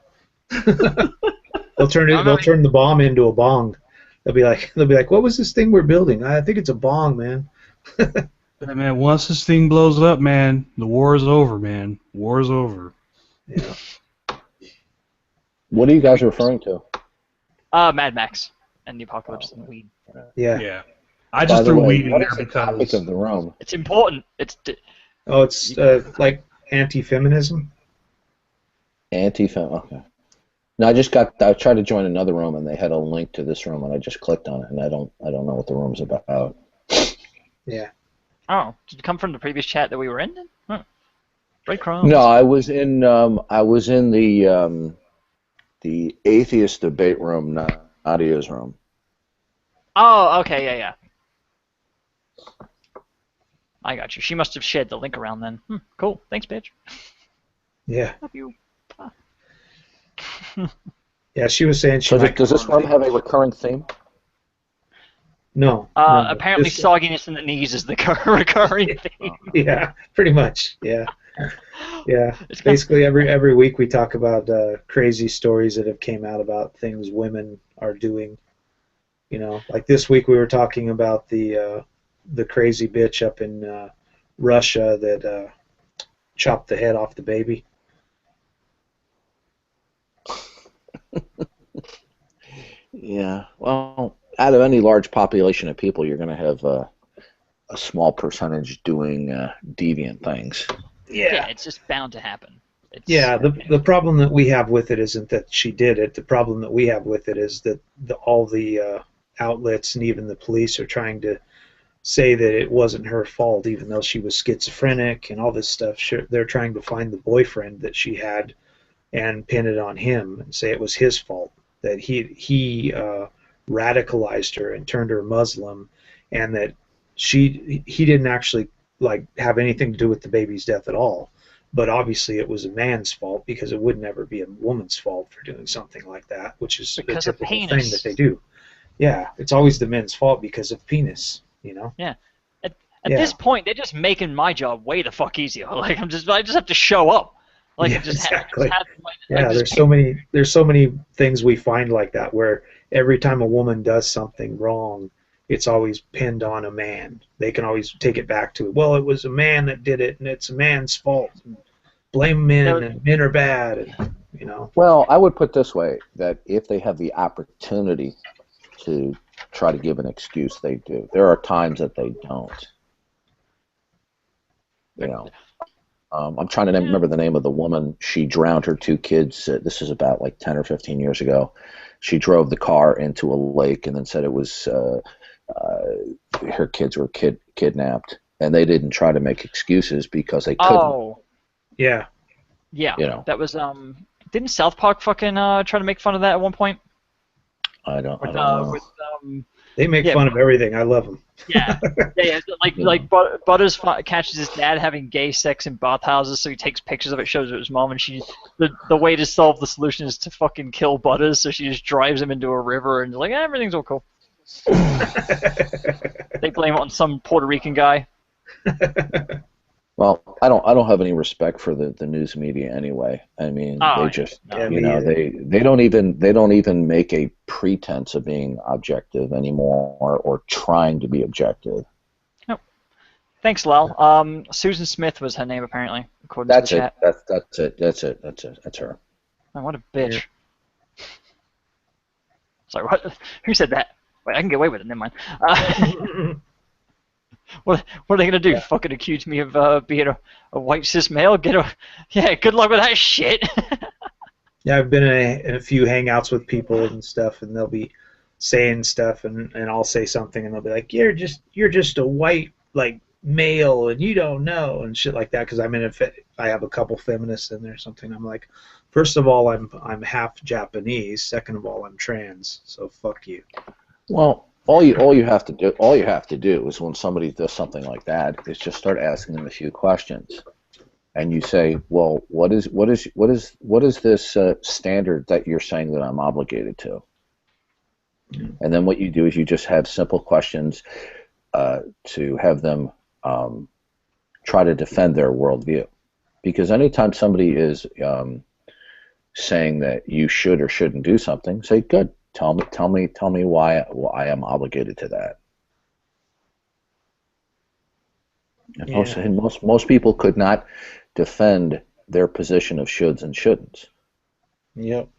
They'll turn the bomb into a bong. They'll be like, what was this thing we're building? I think it's a bong, man. Hey, man, once this thing blows up, man, the war is over, man. War is over. Yeah. What are you guys referring to? Mad Max and the apocalypse and weed. Yeah. Yeah. I just By the threw way, weed in what there is the topic because of the room? It's important. It's Oh, it's like anti-feminism. Anti-fem. Okay. No, I tried to join another room and they had a link to this room and I just clicked on it and I don't know what the room's about. Yeah. oh, did you come from the previous chat that we were in? Huh. Breadcrumbs. No, I was in the atheist debate room, not Nadia's room. Oh, okay, yeah. I got you. She must have shared the link around then. Cool. Thanks, bitch. Yeah. Love you. Yeah, she was saying she So might does this come on. room have a recurring theme? No. Apparently This- sogginess in the knees is the recurring theme. Yeah, pretty much. Yeah. Yeah. It's kind Basically, every week we talk about crazy stories that have came out about things women are doing. You know, like this week we were talking about the crazy bitch up in Russia that chopped the head off the baby. Yeah. Well, out of any large population of people, you're going to have a small percentage doing deviant things. yeah, it's just bound to happen. Yeah, the problem that we have with it isn't that she did it. The problem that we have with it is that all the outlets and even the police are trying to say that it wasn't her fault, even though she was schizophrenic and all this stuff. They're trying to find the boyfriend that she had and pin it on him and say it was his fault, that he radicalized her and turned her Muslim, and that he didn't actually like have anything to do with the baby's death at all. But obviously it was a man's fault because it would never be a woman's fault for doing something like that, which is Because the of typical thing penis. that they do. Yeah, it's always the men's fault because of penis, you know? Yeah. At Yeah. this point, they're just making my job way the fuck easier. Like I just have to show up. Like Yeah, I just exactly. have Yeah, there's so many things we find like that where every time a woman does something wrong, it's always pinned on a man. They can always take it back to, well, it was a man that did it, and it's a man's fault. And blame men, and men are bad, and, you know. Well, I would put it this way, that if they have the opportunity to try to give an excuse, they do. There are times that they don't. You know. I'm trying to remember the name of the woman. She drowned her 2 kids. This is about like 10 or 15 years ago. She drove the car into a lake and then said it was her kids were kidnapped. And they didn't try to make excuses because they couldn't. Oh. Yeah. Yeah. You know. That was didn't South Park fucking try to make fun of that at one point? I don't With know. They make Yeah, fun of everything. I love them. yeah, like Butters catches his dad having gay sex in bathhouses, so he takes pictures of it, shows it to his mom, and the way to solve the solution is to fucking kill Butters, so she just drives him into a river and like everything's all cool. They blame it on some Puerto Rican guy. Well, I don't have any respect for the news media anyway. I mean, they just they don't even make a pretense of being objective anymore or trying to be objective. Oh. Thanks, Lal. Susan Smith was her name apparently, according to the chat. That's it. That's her. Oh, what a bitch. Yeah. Sorry, what? Who said that? Wait, I can get away with it. Never mind. What are they gonna do? Yeah. Fucking accuse me of being a white cis male? Yeah, good luck with that shit. Yeah, I've been in a few hangouts with people and stuff, and they'll be saying stuff, and I'll say something, and they'll be like, "You're just a white like male, and you don't know," and shit like that. Because I have a couple feminists in there or something. I'm like, first of all, I'm half Japanese. Second of all, I'm trans. So fuck you. Well. All you have to do is when somebody does something like that is just start asking them a few questions, and you say, well, what is this standard that you're saying that I'm obligated to? Mm-hmm. And then what you do is you just have simple questions to have them try to defend their worldview, because anytime somebody is saying that you should or shouldn't do something, say good. Tell me why I am obligated to that. And most people could not defend their position of shoulds and shouldn'ts. Yep.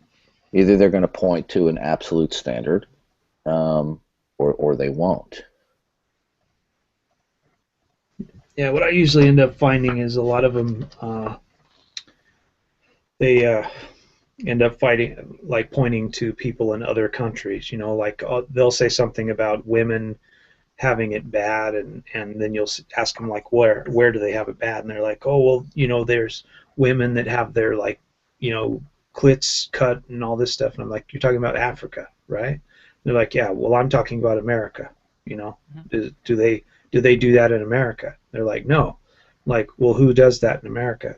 Either they're going to point to an absolute standard, or they won't. Yeah, what I usually end up finding is a lot of them they end up fighting, like pointing to people in other countries, like they'll say something about women having it bad, and then you'll ask them like, where do they have it bad? And they're like, oh, well, there's women that have their like, clits cut and all this stuff. And I'm like, you're talking about Africa, right? And they're like, yeah, well, I'm talking about America. Mm-hmm. Do they do that in America? They're like, no. I'm like, well, who does that in America?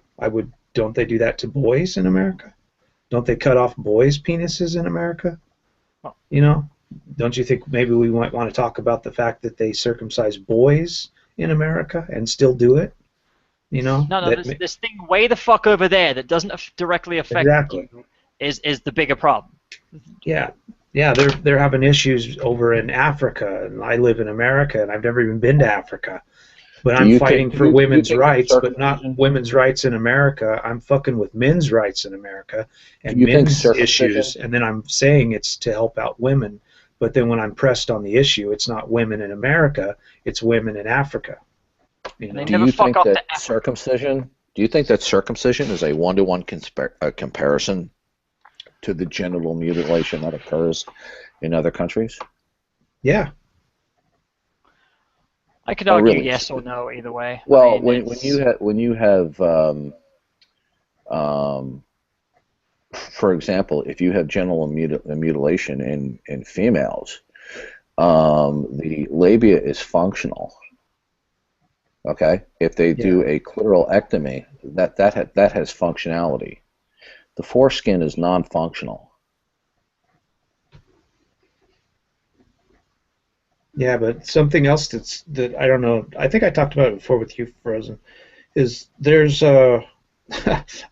Don't they do that to boys in America? Don't they cut off boys' penises in America? Don't you think maybe we might want to talk about the fact that they circumcise boys in America and still do it? No, this thing way the fuck over there that doesn't directly affect you is the bigger problem. Yeah, they're having issues over in Africa, and I live in America, and I've never even been to Africa. But I'm fighting for women's rights, but not women's rights in America. I'm fucking with men's rights in America and men's issues, and then I'm saying it's to help out women. But then when I'm pressed on the issue, it's not women in America, it's women in Africa. Do you think that circumcision? Do you think that circumcision is a one-to-one comparison to the genital mutilation that occurs in other countries? Yeah. I could argue yes or no either way. Well, when you have for example, if you have genital mutilation in females, the labia is functional. Okay, if they do a clitoral-ectomy, that has functionality. The foreskin is non-functional. Yeah, but something else that I don't know. I think I talked about it before with you, Frozen. Is there's I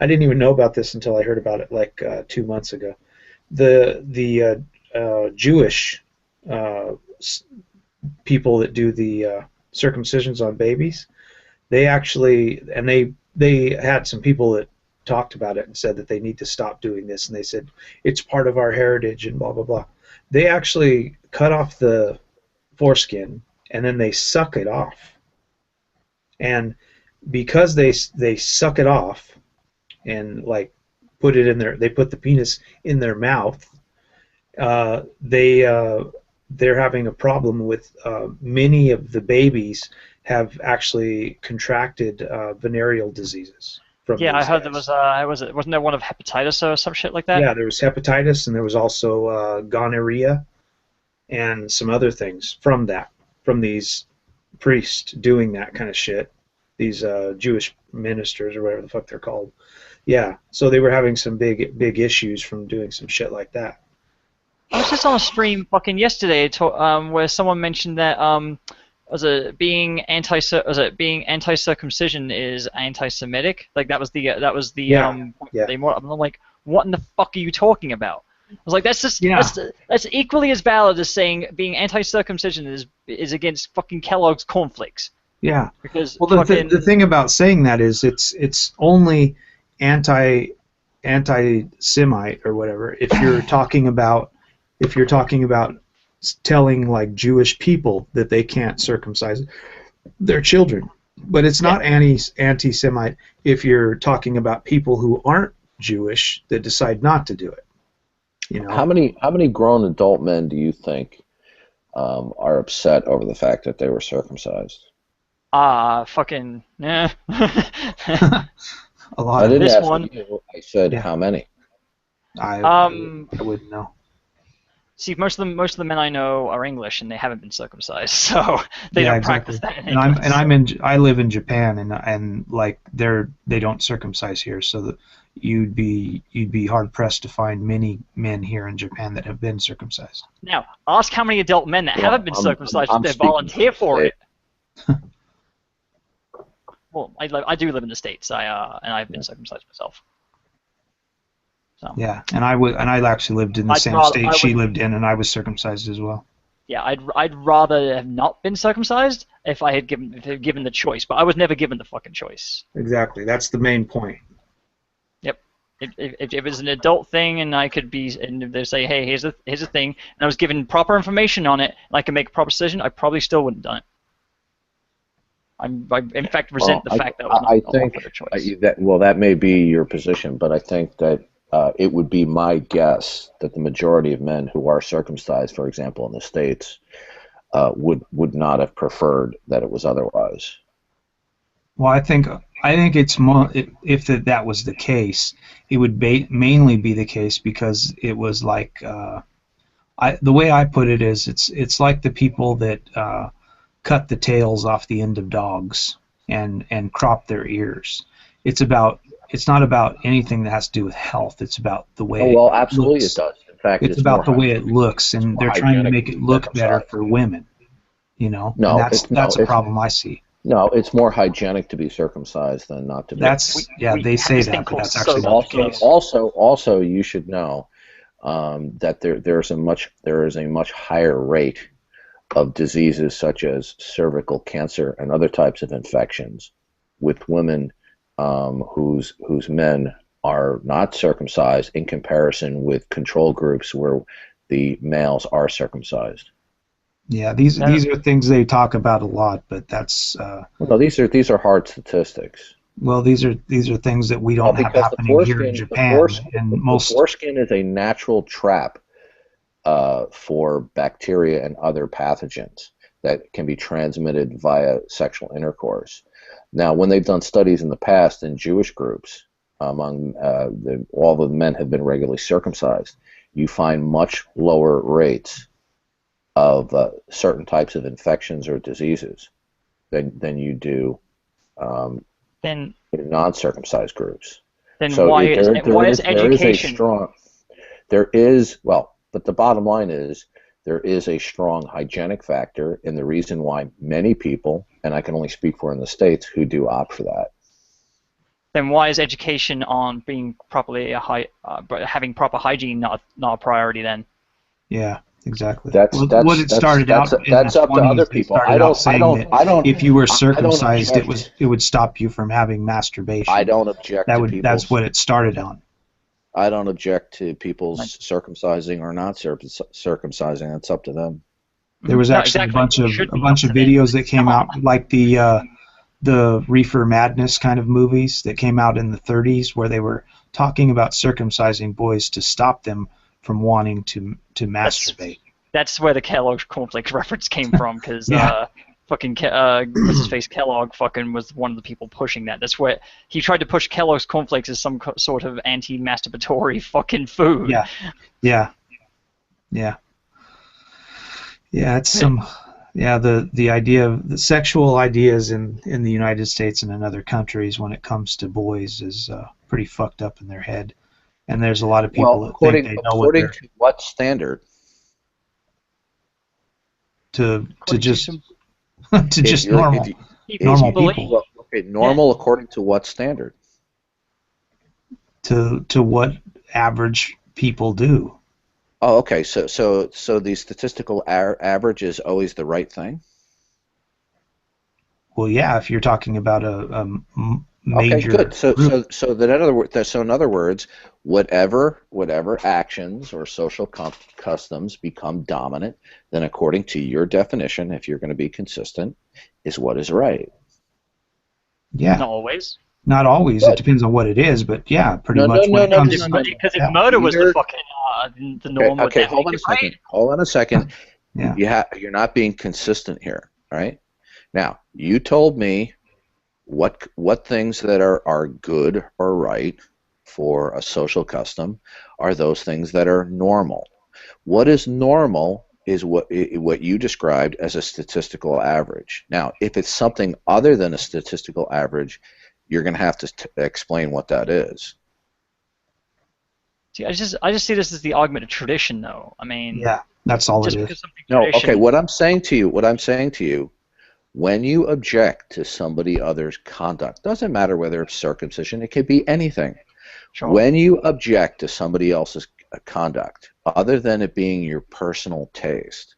didn't even know about this until I heard about it like 2 months ago. The Jewish people that do the circumcisions on babies, they actually, and they had some people that talked about it and said that they need to stop doing this, and they said it's part of our heritage and blah blah blah. They actually cut off the foreskin and then they suck it off, and because they suck it off and like put it in their, they put the penis in their mouth, they're having a problem with many of the babies have actually contracted venereal diseases. from Yeah, I these heard there guys. wasn't there one of hepatitis or some shit like that? Yeah, there was hepatitis, and there was also gonorrhea and some other things from these priests doing that kind of shit. These Jewish ministers or whatever the fuck they're called. Yeah, so they were having some big issues from doing some shit like that. I was just on a stream fucking yesterday where someone mentioned that being anti-circumcision is anti-Semitic. Like that was the Yeah. I'm like, what in the fuck are you talking about? I was like, that's equally as valid as saying being anti-circumcision is against fucking Kellogg's cornflakes. Yeah. Because well, the thing about saying that is it's only anti-Semite or whatever if you're talking about telling like Jewish people that they can't circumcise their children, but it's not anti-Semite if you're talking about people who aren't Jewish that decide not to do it. You know, how many grown adult men do you think are upset over the fact that they were circumcised? Fucking yeah. A lot. I didn't this ask one. You. I said how many. I wouldn't know. See, most of the men I know are English and they haven't been circumcised, so they don't practice that. I live in Japan and like they don't circumcise here, so that you'd be hard pressed to find many men here in Japan that have been circumcised. Now, ask how many adult men that haven't been circumcised if they volunteer for it. Well, I do live in the States. And I've been circumcised myself. So. Yeah, and I actually lived in the same state she lived in, and I was circumcised as well. Yeah, I'd rather have not been circumcised if I had given the choice, but I was never given the fucking choice. Exactly, that's the main point. Yep. If it was an adult thing and I could be, and they say, hey, here's a thing, and I was given proper information on it, and I could make a proper decision, I probably still wouldn't have done it. I in fact resent the fact that I was not offered a choice. That may be your position, but I think that it would be my guess that the majority of men who are circumcised, for example, in the States, would not have preferred that it was otherwise. Well, I think it's more if that was the case, it would mainly be the case because it was like the way I put it is it's like the people that cut the tails off the end of dogs and crop their ears. It's not about anything that has to do with health. It's about the way. Oh, well, absolutely it does. In fact, it's about the way it looks, and they're trying to make it look better for women. You know, no, and that's a problem I see. No, it's more hygienic to be circumcised than not to be. They say that, but that's actually not the case. Also, you should know that there is a much higher rate of diseases such as cervical cancer and other types of infections with women whose men are not circumcised in comparison with control groups where the males are circumcised. Yeah, these are things they talk about a lot, but that's no, these are hard statistics. Well, these are things that we don't have happening here in Japan. The foreskin is a natural trap for bacteria and other pathogens that can be transmitted via sexual intercourse. Now, when they've done studies in the past in Jewish groups, among all the men have been regularly circumcised, you find much lower rates of certain types of infections or diseases than you do in non-circumcised groups. Then so why is education? But the bottom line is there is a strong hygienic factor, and the reason why many people, and I can only speak for in the States, who do opt for that. Then why is education on being properly having proper hygiene not a priority then? Yeah, exactly. That's up to other people. I don't. If you were circumcised, it would stop you from having masturbation. I don't object. That's what it started on. I don't object to people's circumcising or not circumcising. That's up to them. There was actually a bunch of videos that came out, like the Reefer Madness kind of movies that came out in the 30s, where they were talking about circumcising boys to stop them from wanting to masturbate. That's where the Kellogg's cornflakes reference came from, because fucking what's his face, Kellogg fucking was one of the people pushing that. That's where he tried to push Kellogg's cornflakes as some sort of anti-masturbatory fucking food. Yeah, yeah, yeah, yeah. It's some, yeah. The idea of the sexual ideas in the United States and in other countries when it comes to boys is pretty fucked up in their head, and there's a lot of people that think they know what they're to what standard? to just some- to just normal normal people. Well, okay, normal according to what standard? To what average people do. Oh, okay. So the statistical average is always the right thing. Well, yeah, if you're talking about a major. Okay, good. Group. So in other words, whatever actions or social customs become dominant, then according to your definition, if you're going to be consistent, is what is right. Yeah. Not always. Not always. Good. It depends on what it is, but yeah, pretty No, much. no, no, Because if murder was the fucking the norm, would Okay, that hold make on a it right? second. Hold on a second. Yeah. You're not being consistent here, right? Now, you told me what things that are good or right for a social custom are those things that are normal. What is normal is what you described as a statistical average. Now, if it's something other than a statistical average, you're going to have to explain what that is. See, I just see this as the argument of tradition, though. I mean, Yeah, that's all just it because is. something's No, tradition. okay. What I'm saying to you, when you object to somebody other's conduct, doesn't matter whether it's circumcision, it could be anything. Sure. When you object to somebody else's conduct, other than it being your personal taste,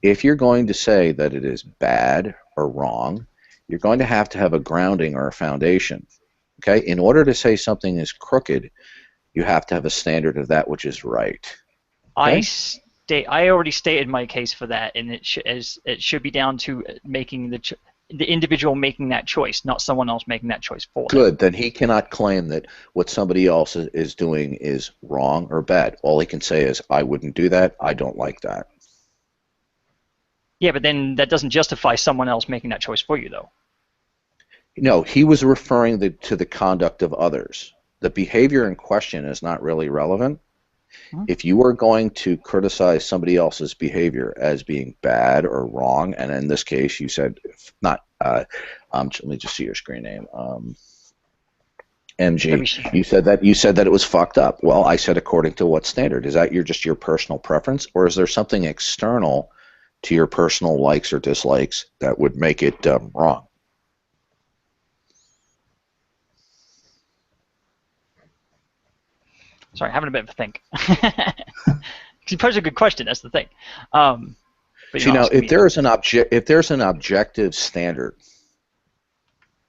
if you're going to say that it is bad or wrong, you're going to have a grounding or a foundation. Okay? In order to say something is crooked, you have to have a standard of that which is right. Okay? I already stated my case for that, and it should be down to making the individual making that choice, not someone else making that choice for them. Good. Then he cannot claim that what somebody else is doing is wrong or bad. All he can say is, I wouldn't do that. I don't like that. Yeah, but then that doesn't justify someone else making that choice for you, though. No, he was referring to the conduct of others. The behavior in question is not really relevant. If you are going to criticize somebody else's behavior as being bad or wrong, and in this case you said not, let me just see your screen name. MG, you said that it was fucked up. Well, I said according to what standard? Is that just your personal preference, or is there something external to your personal likes or dislikes that would make it wrong? Sorry, having a bit of a think. You posed a good question. That's the thing. But See, now, if there's an objective standard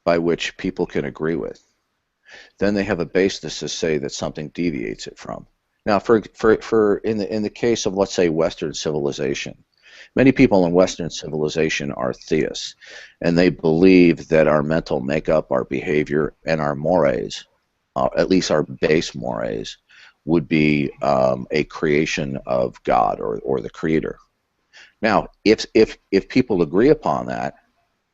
by which people can agree with, then they have a basis to say that something deviates it from. Now, for in the case of, let's say, Western civilization, many people in Western civilization are theists, and they believe that our mental makeup, our behavior, and our mores, at least our base mores, would be a creation of God or the Creator. Now, if people agree upon that,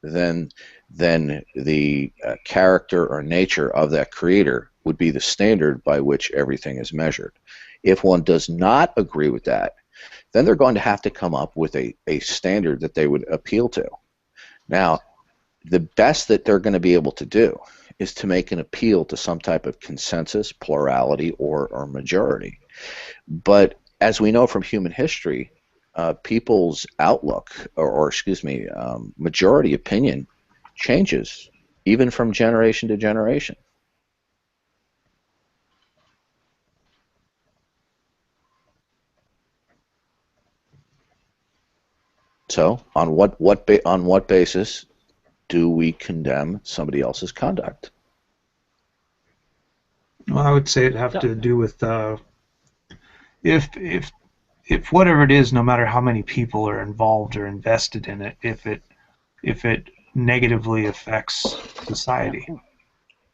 then the character or nature of that Creator would be the standard by which everything is measured. If one does not agree with that, then they're going to have to come up with a standard that they would appeal to. Now, the best that they're going to be able to do is to make an appeal to some type of consensus, plurality, or majority. But as we know from human history, people's outlook, or majority opinion changes, even from generation to generation. So, on what basis do we condemn somebody else's conduct? Well, I would say it'd have to do with if whatever it is, no matter how many people are involved or invested in it, if it negatively affects society.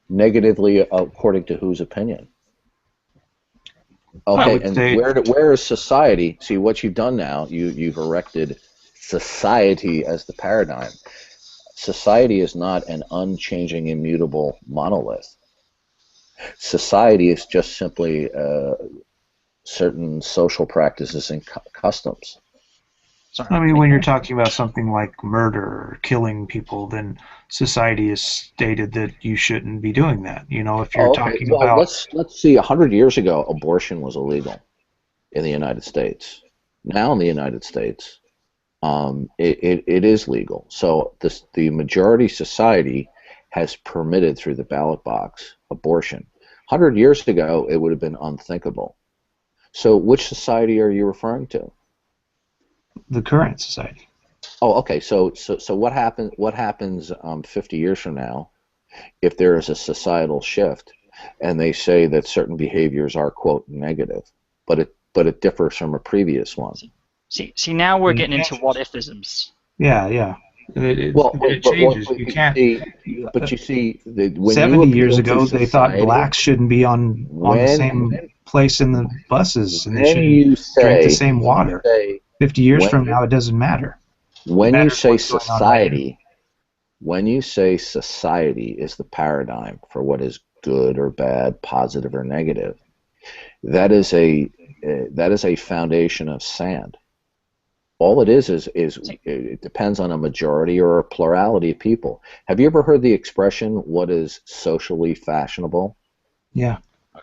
Negatively, according to whose opinion? Okay, and where is society? See, what you've done now, you've erected society as the paradigm. Society is not an unchanging, immutable monolith. Society is just simply certain social practices and customs. Sorry. I mean, when you're talking about something like murder or killing people, then society has stated that you shouldn't be doing that. You know, if you're talking well, about... let's see. 100 years ago, abortion was illegal in the United States. Now in the United States, it is legal. So the majority society has permitted through the ballot box abortion. 100 years ago, it would have been unthinkable. So which society are you referring to? The current society. Oh, okay. So what happens 50 years from now if there is a societal shift and they say that certain behaviors are, quote, negative, but it differs from a previous one? See, now we're getting into what-ifisms. Yeah. It changes. You can't. But you see, when 70 you years appeal ago, to they thought society, blacks shouldn't be on the same place in the buses, and they shouldn't drink the same water. 50 years from now, it doesn't matter. When you say society, when you say society is the paradigm for what is good or bad, positive or negative, that is a foundation of sand. All it is it depends on a majority or a plurality of people. Have you ever heard the expression, what is socially fashionable? Yeah.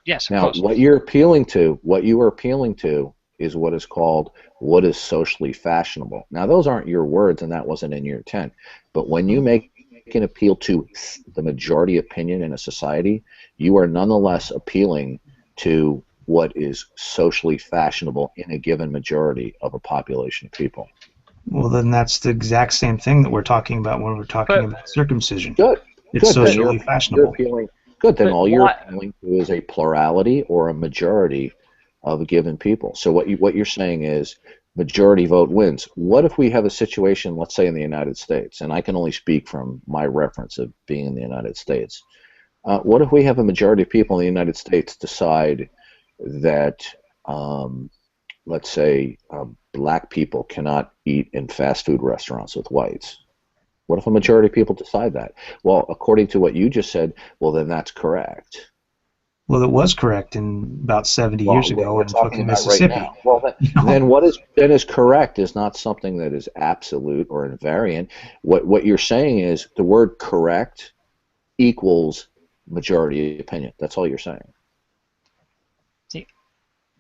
Yes, of now, course. what you are appealing to is what is called what is socially fashionable. Now, those aren't your words, and that wasn't in your intent. But when you make an appeal to the majority opinion in a society, you are nonetheless appealing to what is socially fashionable in a given majority of a population of people. Well, then that's the exact same thing that we're talking about when we're talking about circumcision. Good. It's socially fashionable. Then all you're appealing to is a plurality or a majority of a given people. So what you're saying is majority vote wins. What if we have a situation, let's say in the United States, and I can only speak from my reference of being in the United States. What if we have a majority of people in the United States decide that, let's say, black people cannot eat in fast food restaurants with whites? What if a majority of people decide that? Well, according to what you just said, well, then that's correct. Well, it was correct in about 70 years ago in fucking Mississippi. Right now. Well, then then is correct is not something that is absolute or invariant. What you're saying is the word correct equals majority opinion. That's all you're saying. See,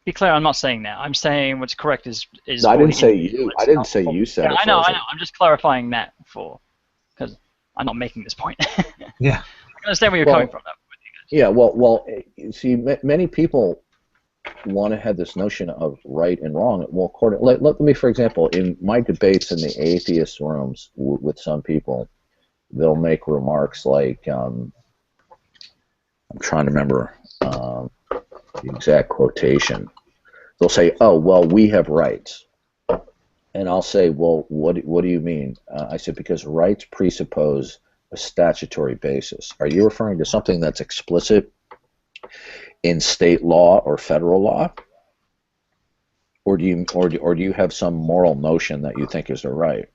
be clear, I'm not saying that. I'm saying what's correct is No, I didn't say you. I didn't say you said it. I know. I'm just clarifying that because I'm not making this point. Yeah. I understand where you're coming from. Yeah, well, see, many people want to have this notion of right and wrong. Well, let me, for example, in my debates in the atheist rooms with some people, they'll make remarks like, I'm trying to remember the exact quotation. They'll say, "Oh, well, we have rights," and I'll say, "Well, what do you mean?" I said, "Because rights presuppose a statutory basis." Are you referring to something that's explicit in state law or federal law, or do you have some moral notion that you think is a right?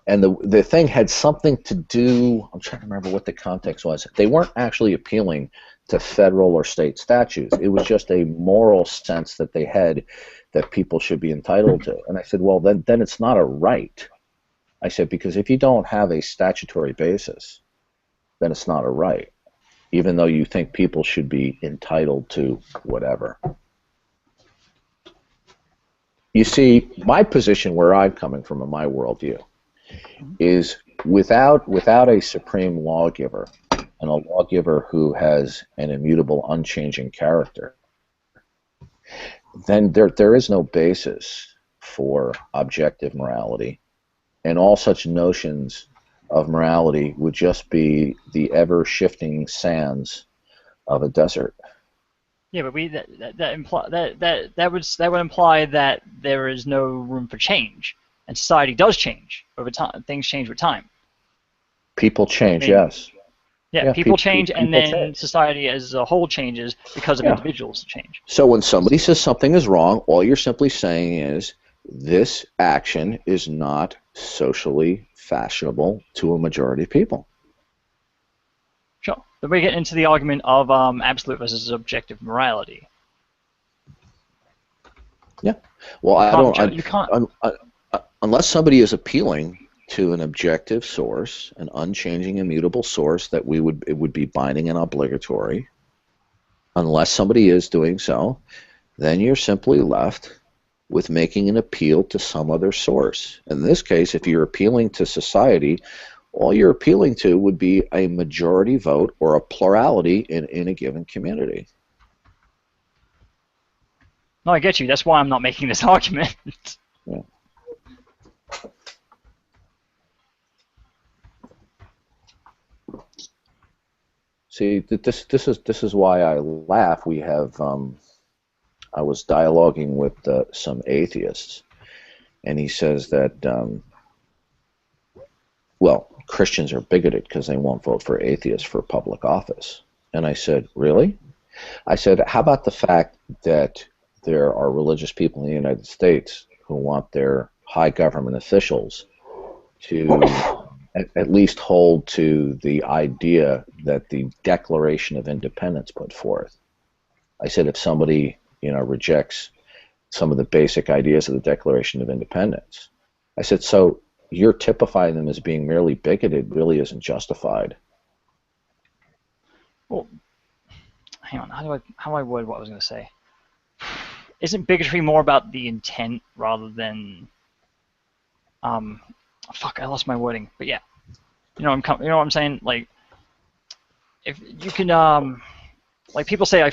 And the thing had something to do. I'm trying to remember what the context was. They weren't actually appealing to federal or state statutes. It was just a moral sense that they had that people should be entitled to. And I said, well, then it's not a right. I said, because if you don't have a statutory basis, then it's not a right, even though you think people should be entitled to whatever. You see, my position where I'm coming from in my worldview is without a supreme lawgiver and a lawgiver who has an immutable, unchanging character, then there is no basis for objective morality. And all such notions of morality would just be the ever-shifting sands of a desert. Yeah, but that would imply that there is no room for change, and society does change over time. Things change with time. People change, yes. Yeah, people change, and then society as a whole changes because of individuals change. So when somebody says something is wrong, all you're simply saying is this action is not socially fashionable to a majority of people. Sure. Then we get into the argument of absolute versus objective morality. Yeah. Well, You can't. Unless somebody is appealing to an objective source, an unchanging, immutable source that it would be binding and obligatory, unless somebody is doing so, then you're simply left with making an appeal to some other source. In this case, if you're appealing to society, all you're appealing to would be a majority vote or a plurality in a given community. No, I get you. That's why I'm not making this argument. Yeah. See, this is why I laugh. We have I was dialoguing with some atheists, and he says that well, Christians are bigoted because they won't vote for atheists for public office. And I said, really? I said, how about the fact that there are religious people in the United States who want their high government officials to at least hold to the idea that the Declaration of Independence put forth. I said, if somebody, rejects some of the basic ideas of the Declaration of Independence, I said, so you're typifying them as being merely bigoted really isn't justified. Well, hang on. How do I word what I was going to say? Isn't bigotry more about the intent rather than fuck, I lost my wording. But yeah, you know what I'm saying? Like, if you can like people say,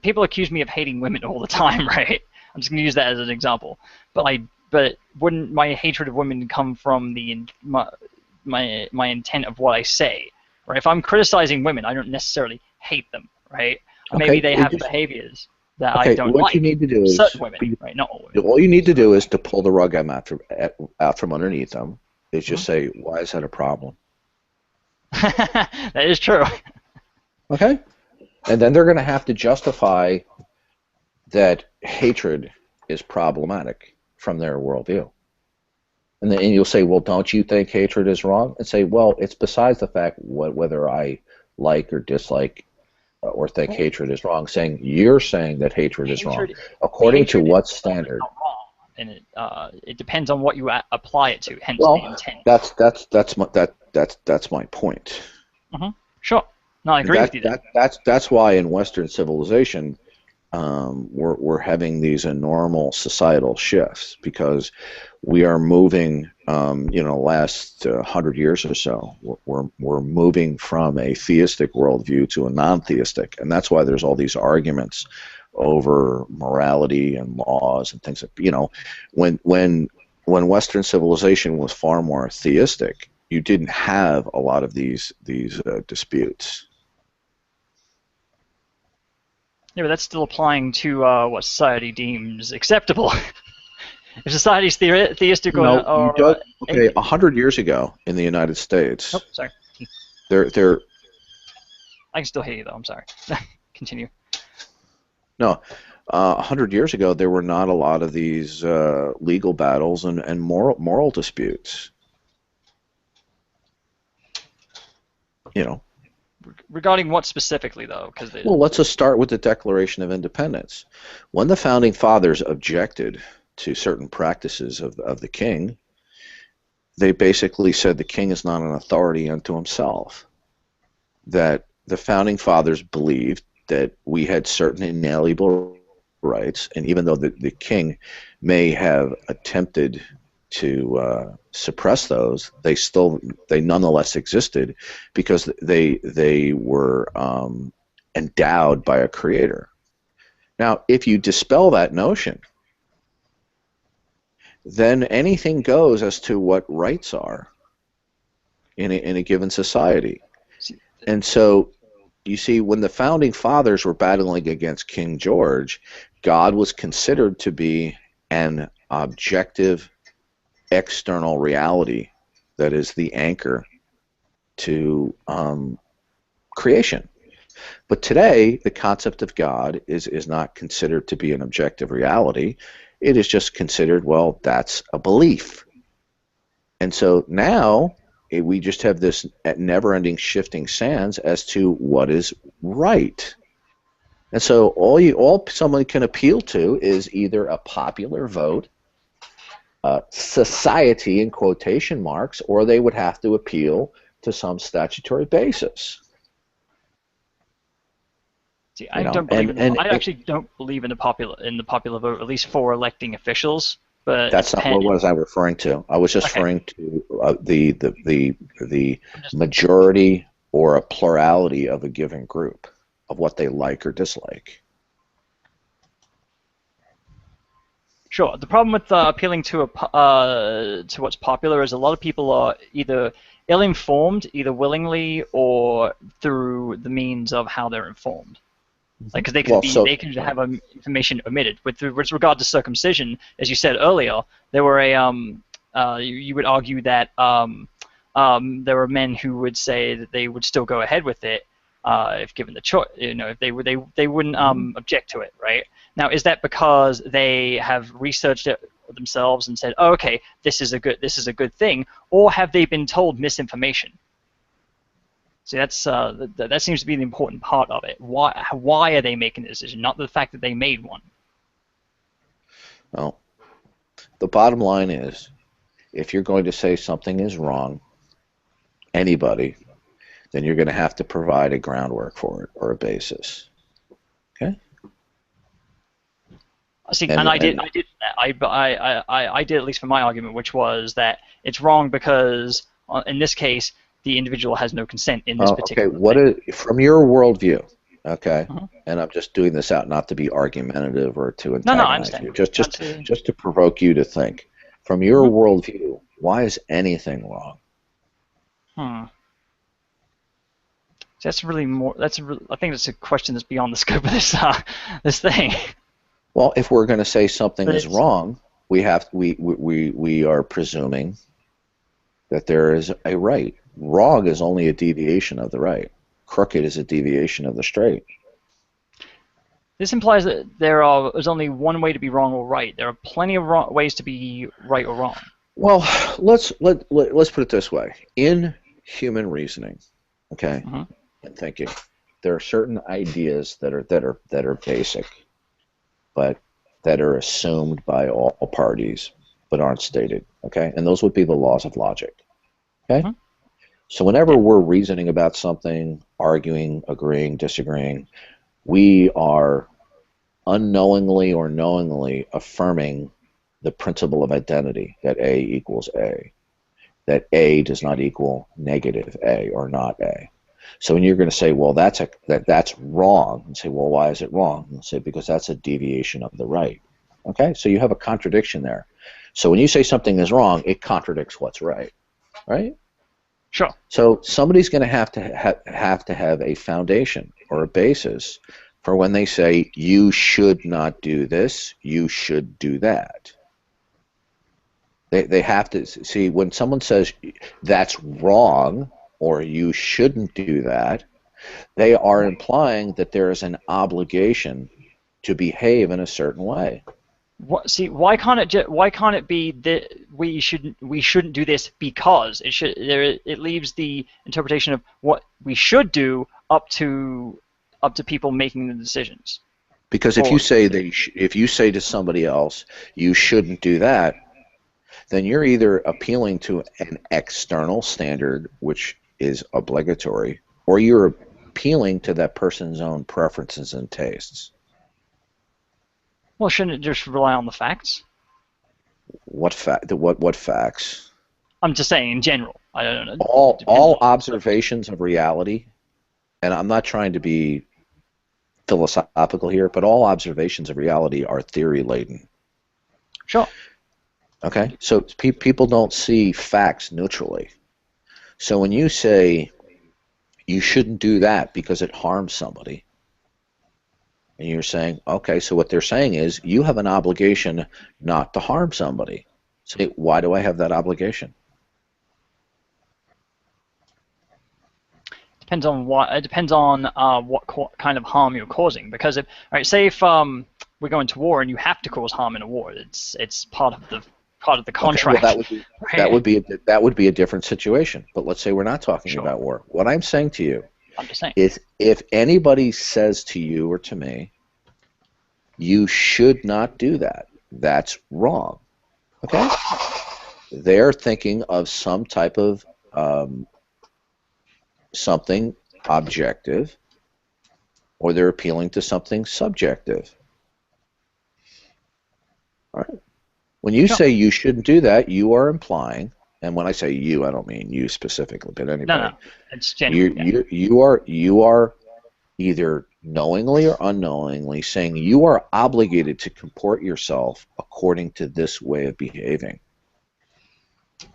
people accuse me of hating women all the time, right? I'm just gonna use that as an example. But wouldn't my hatred of women come from my intent of what I say, right? If I'm criticizing women, I don't necessarily hate them, right? Or maybe they have behaviors that I don't like. What you need to do is certain women, right? Not all women. All you need to do is to pull the rug out from underneath them. Is just say, why is that a problem? That is true. Okay, and then they're going to have to justify that hatred is problematic from their worldview. And then you'll say, well, don't you think hatred is wrong? And say, well, it's besides the fact whether I like or dislike or think hatred is wrong. You're saying that hatred is wrong. According to what standard? Not wrong. And it depends on what you apply it to. Hence the intent. That's my point. Mm-hmm. Sure. No, I agree with you. That's why in Western civilization, we're having these enormous societal shifts because we are moving. Last 100 years or so, we're moving from a theistic worldview to a non-theistic, and that's why there's all these arguments over morality and laws and things. When Western civilization was far more theistic, you didn't have a lot of these disputes. Yeah, but that's still applying to what society deems acceptable. If society's theistic or 100 years ago in the United States. Oh, sorry. They're I can still hear you though. I'm sorry. Continue. No, 100 years ago there were not a lot of these legal battles and moral disputes. Regarding what specifically, though? Well, let's just start with the Declaration of Independence. When the Founding Fathers objected to certain practices of the king, they basically said the king is not an authority unto himself. That the Founding Fathers believed that we had certain inalienable rights, and even though the king may have attempted to suppress those, they nonetheless existed because they were endowed by a creator. Now, if you dispel that notion, then anything goes as to what rights are in a given society. And so, you see, when the Founding Fathers were battling against King George, God was considered to be an objective external reality that is the anchor to creation. But today, the concept of God is not considered to be an objective reality. It is just considered, well, that's a belief. And so now we just have this never-ending shifting sands as to what is right. And so all someone can appeal to is either a popular vote, society in quotation marks, or they would have to appeal to some statutory basis. See, I don't believe I actually don't believe in the popular vote, at least for electing officials. But that's not what was I referring to. I was just referring to the majority or a plurality of a given group of what they like or dislike. Sure. The problem with appealing to what's popular is a lot of people are either ill-informed, either willingly or through the means of how they're informed. Like, because they can have information omitted. With regard to circumcision, as you said earlier, there were you would argue that there were men who would say that they would still go ahead with it if given the choice. If they wouldn't object to it, right? Now, is that because they have researched it themselves and said, "Oh, okay, this is a good thing," or have they been told misinformation? See, that seems to be the important part of it. Why are they making the decision? Not the fact that they made one. Well, the bottom line is, if you're going to say something is wrong, anybody, then you're going to have to provide a groundwork for it or a basis. Okay. See, I did at least for my argument, which was that it's wrong because in this case the individual has no consent in this particular thing. Okay, from your worldview, okay, and I'm just doing this out not to be argumentative or to antagonize you, just to provoke you to think. From your worldview, why is anything wrong? That's really more. I think that's a question that's beyond the scope of this thing. Well, if we're going to say something is wrong, we are presuming that there is a right. Wrong is only a deviation of the right. Crooked is a deviation of the straight. This implies that there's only one way to be wrong or right. There are plenty of ways to be right or wrong. Well, let's put it this way. In human reasoning, okay, and thinking, there are certain ideas that are basic, but that are assumed by all parties, but aren't stated. Okay, and those would be the laws of logic. Okay. So whenever we're reasoning about something, arguing, agreeing, disagreeing, we are unknowingly or knowingly affirming the principle of identity, that A equals A, that A does not equal negative A or not A. So when you're going to say, well, that's wrong, and say, well, why is it wrong? And say, because that's a deviation of the right. Okay, so you have a contradiction there. So when you say something is wrong, it contradicts what's right, right? Sure. So somebody's going to have to have a foundation or a basis for when they say you should not do this, you should do that. They have to see when someone says that's wrong or you shouldn't do that, they are implying that there is an obligation to behave in a certain way. See, why can't it be that we shouldn't do this because it leaves the interpretation of what we should do up to people making the decisions. Because if you say to somebody else you shouldn't do that, then you're either appealing to an external standard which is obligatory, or you're appealing to that person's own preferences and tastes. Well, shouldn't it just rely on the facts? What facts? I'm just saying in general. I don't know. All observations of reality, and I'm not trying to be philosophical here, but all observations of reality are theory-laden. Sure. Okay, so people don't see facts neutrally. So when you say you shouldn't do that because it harms somebody, and you're saying, okay, so what they're saying is you have an obligation not to harm somebody. So why do I have that obligation? Depends on what kind of harm you're causing. Because say if we're going to war and you have to cause harm in a war. It's part of the Okay, contract. well, right? that would be a different situation. But let's say we're not talking Sure. about war. What I'm saying to you I'm just saying. is, if anybody says to you or to me, you should not do that, that's wrong. Okay? They're thinking of some type of something objective, or they're appealing to something subjective. All right. When you say you shouldn't do that, you are implying, and when I say you, I don't mean you specifically, but anybody. No, it's genuine. You are either knowingly or unknowingly saying you are obligated to comport yourself according to this way of behaving.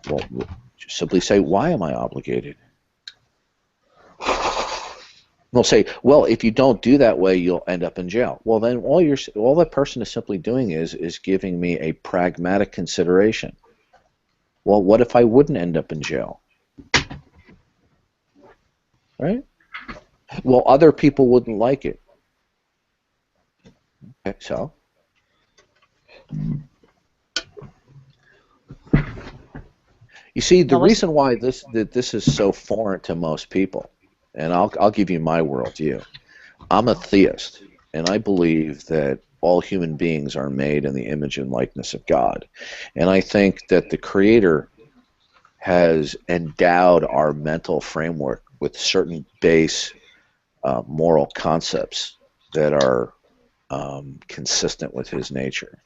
Well, just simply say, why am I obligated? They'll say, well, if you don't do that way, you'll end up in jail. Well, then all that person is simply doing is giving me a pragmatic consideration. Well, what if I wouldn't end up in jail? Right? Well, other people wouldn't like it. Okay, so? You see, the reason why this is so foreign to most people, and I'll give you my worldview. I'm a theist, and I believe that all human beings are made in the image and likeness of God. And I think that the Creator has endowed our mental framework with certain base moral concepts that are consistent with His nature,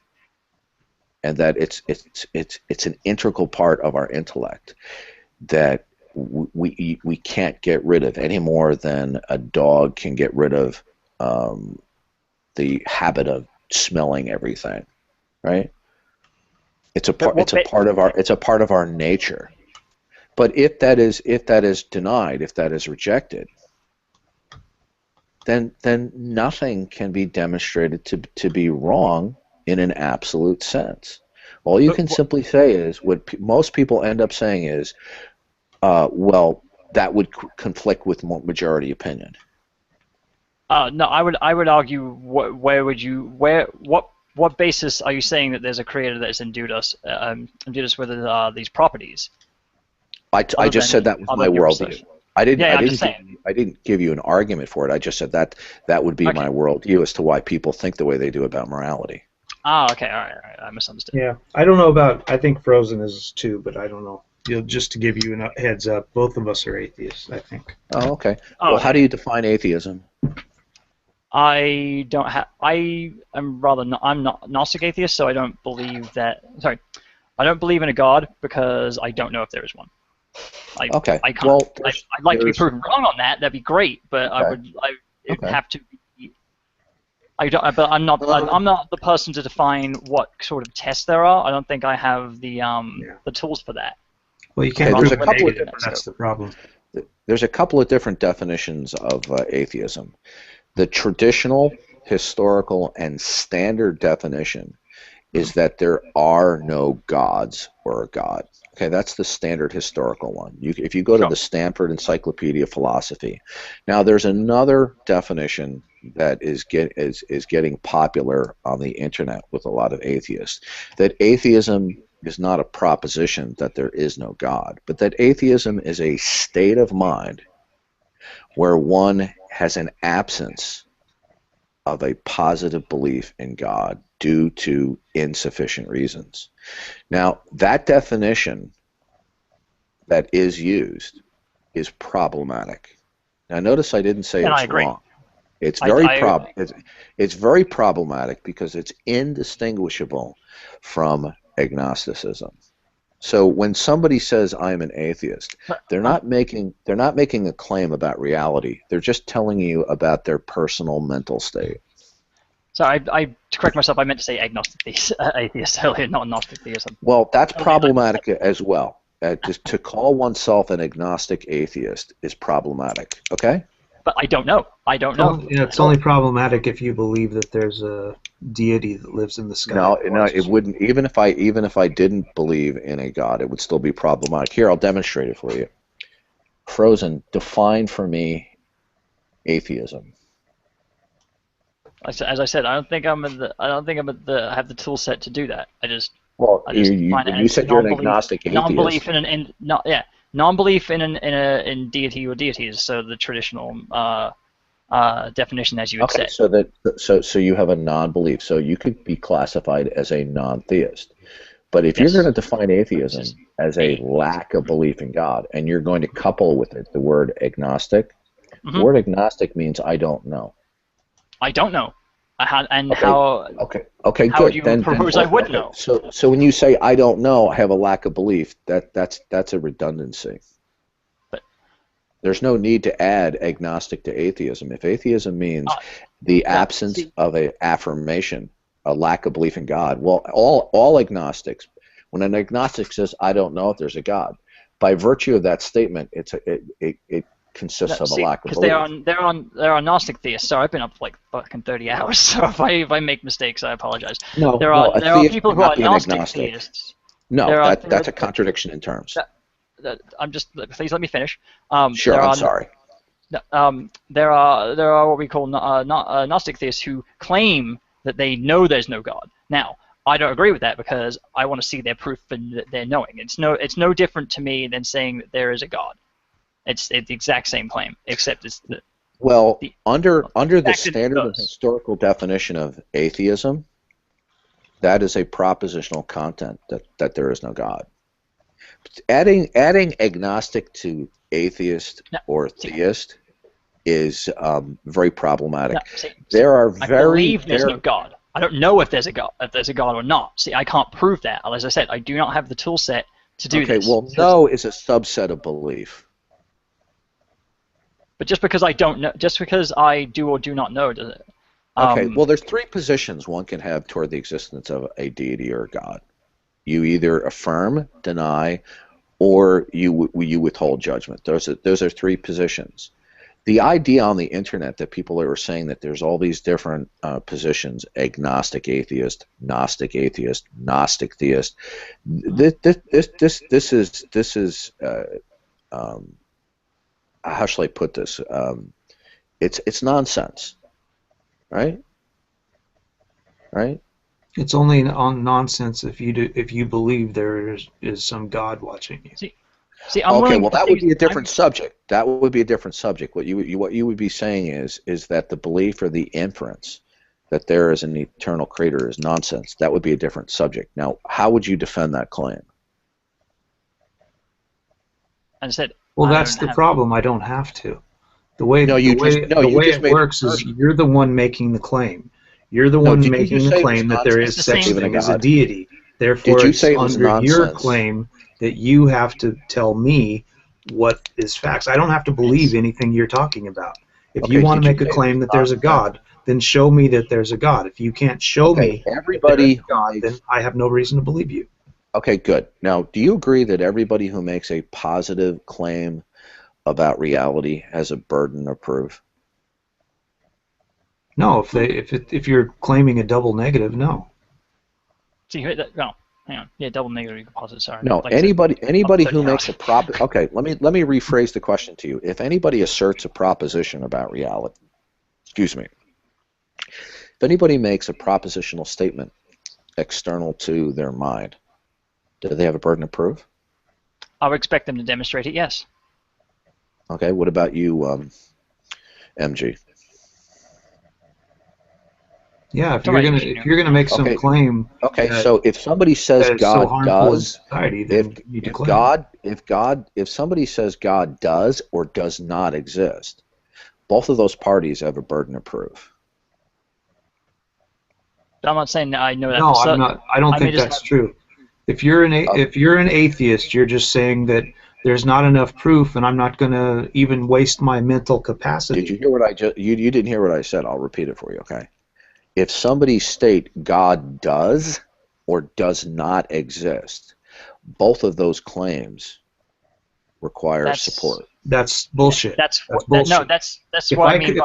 and that it's an integral part of our intellect that we can't get rid of any more than a dog can get rid of the habit of smelling everything, right? It's a part of our nature. But if that is denied, if that is rejected, then nothing can be demonstrated to be wrong in an absolute sense. All you can simply say is, what most people end up saying is, well, that would conflict with majority opinion. No, I would argue. What basis are you saying that there's a creator that has endued us with these properties? I just said that was my worldview. I didn't give you an argument for it. I just said that would be my worldview as to why people think the way they do about morality. Okay, all right. I misunderstood. Yeah, I don't know about. I think Frozen is too, but I don't know. Just to give you a heads up, both of us are atheists, I think. Oh, okay. Well, how do you define atheism? I don't have. I'm not Gnostic atheist, so I don't believe that. Sorry, I don't believe in a God because I don't know if there is one. Okay. I can't. Well, I'd like to be proven wrong on that. That'd be great, but okay. It would have to be. But I'm not the person to define what sort of tests there are. I don't think I have the tools for that. Well, you can't prove a couple of different. That's the problem. There's a couple of different definitions of atheism. The traditional, historical, and standard definition is that there are no gods or a god. Okay, that's the standard historical one. If you go to the Stanford Encyclopedia of Philosophy, now there's another definition that is getting popular on the internet with a lot of atheists. That atheism is not a proposition that there is no God, but that atheism is a state of mind where one has an absence of a positive belief in God due to insufficient reasons. Now, that definition that is used is problematic. Now, notice I didn't say it's wrong. It's it's very problematic because it's indistinguishable from agnosticism. So when somebody says I'm an atheist, they're not making a claim about reality. They're just telling you about their personal mental state. Sorry, to correct myself, I meant to say agnostic atheist earlier, not gnostic theism. Well, that's problematic as well. Just to call oneself an agnostic atheist is problematic. Okay? But I don't know. Yeah, it's only problematic if you believe that there's a deity that lives in the sky. No, it wouldn't. Even if I didn't believe in a god, it would still be problematic. Here, I'll demonstrate it for you. Frozen, define for me atheism. as I said, I don't think I'm have the tool set to do that. Well, I just find you said you're an agnostic atheist. Non-belief non-belief in deity or deities. So the traditional definition, as you had Okay, said. so you have a non-belief. So you could be classified as a non-theist. But if you're Yes. going to define atheism as a lack of belief in God, and you're going to couple with it the word agnostic, the word agnostic means I don't know. I don't know. Okay, How good. would you propose I would know? So when you say I don't know, I have a lack of belief, that's a redundancy. But there's no need to add agnostic to atheism. If atheism means the absence of an affirmation, a lack of belief in God, well, all agnostics, when an agnostic says I don't know if there's a God, by virtue of that statement, it consists of a lack of belief. Because there are Gnostic theists. So I've been up for like fucking 30 hours. So if I make mistakes, I apologize. There are people who are Gnostic theists. No, that's a contradiction in terms. Please let me finish. Sure, I'm sorry. There are what we call Gnostic theists who claim that they know there's no God. Now, I don't agree with that because I want to see their proof and their knowing. It's no different to me than saying that there is a God. It's the exact same claim, except it's under the standard and historical definition of atheism, that is a propositional content that there is no God. Adding agnostic to atheist or theist is very problematic. I believe there's no God. I don't know if there's a God, or not. See, I can't prove that. As I said, I do not have the tool set to do this. Okay, well, no is a subset of belief. But just because I don't know, just because I do or do not know, does it? Okay, well, there's three positions one can have toward the existence of a deity or a God. You either affirm, deny, or you withhold judgment. Those are three positions. The idea on the internet that people are saying that there's all these different positions, agnostic atheist, Gnostic atheist, Gnostic theist, this is how shall I put this? It's nonsense, right? Right? It's only on nonsense if you believe there is some God watching you. See, I'm okay, well, that would be a different subject. That would be a different subject. What you would be saying is that the belief or the inference that there is an eternal creator is nonsense. That would be a different subject. Now, how would you defend that claim? I said. Well, that's the problem. I don't have to. The way it works is you're the one making the claim. You're the one making the claim that there is such thing as a deity. Therefore, it's under your claim that you have to tell me what is facts. I don't have to believe anything you're talking about. If you want to make a claim that there's a God, then show me that there's a God. If you can't show me that there's a God, then I have no reason to believe you. Okay, good. Now, do you agree that everybody who makes a positive claim about reality has a burden of proof? No, if you're claiming a double negative, no. See, no, hang on. Yeah, double negative positive. Sorry. No, like anybody who makes a okay, let me rephrase the question to you. If anybody asserts a proposition about reality, excuse me. If anybody makes a propositional statement external to their mind, do they have a burden of proof? I would expect them to demonstrate it, yes. Okay, what about you, MG? Yeah, if you're gonna make some claim. Okay, so if somebody says God does, society, if somebody says God does or does not exist, both of those parties have a burden of proof. I'm not saying that I know that. No, I'm not. I don't think that's true. If you're an atheist, you're just saying that there's not enough proof, and I'm not going to even waste my mental capacity. Did you hear what you didn't hear what I said? I'll repeat it for you, okay? If somebody state God does or does not exist, both of those claims require support. That's bullshit. That's bullshit. No, that's what I mean.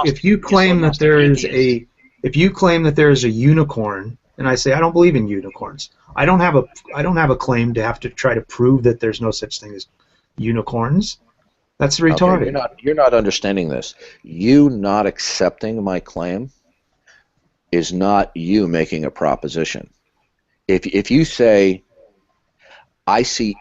If you claim that there is a unicorn, and I say I don't believe in unicorns, I don't have a claim to have to try to prove that there's no such thing as unicorns. That's retarded. Okay, you're not understanding this. You not accepting my claim is not you making a proposition. If you say, I see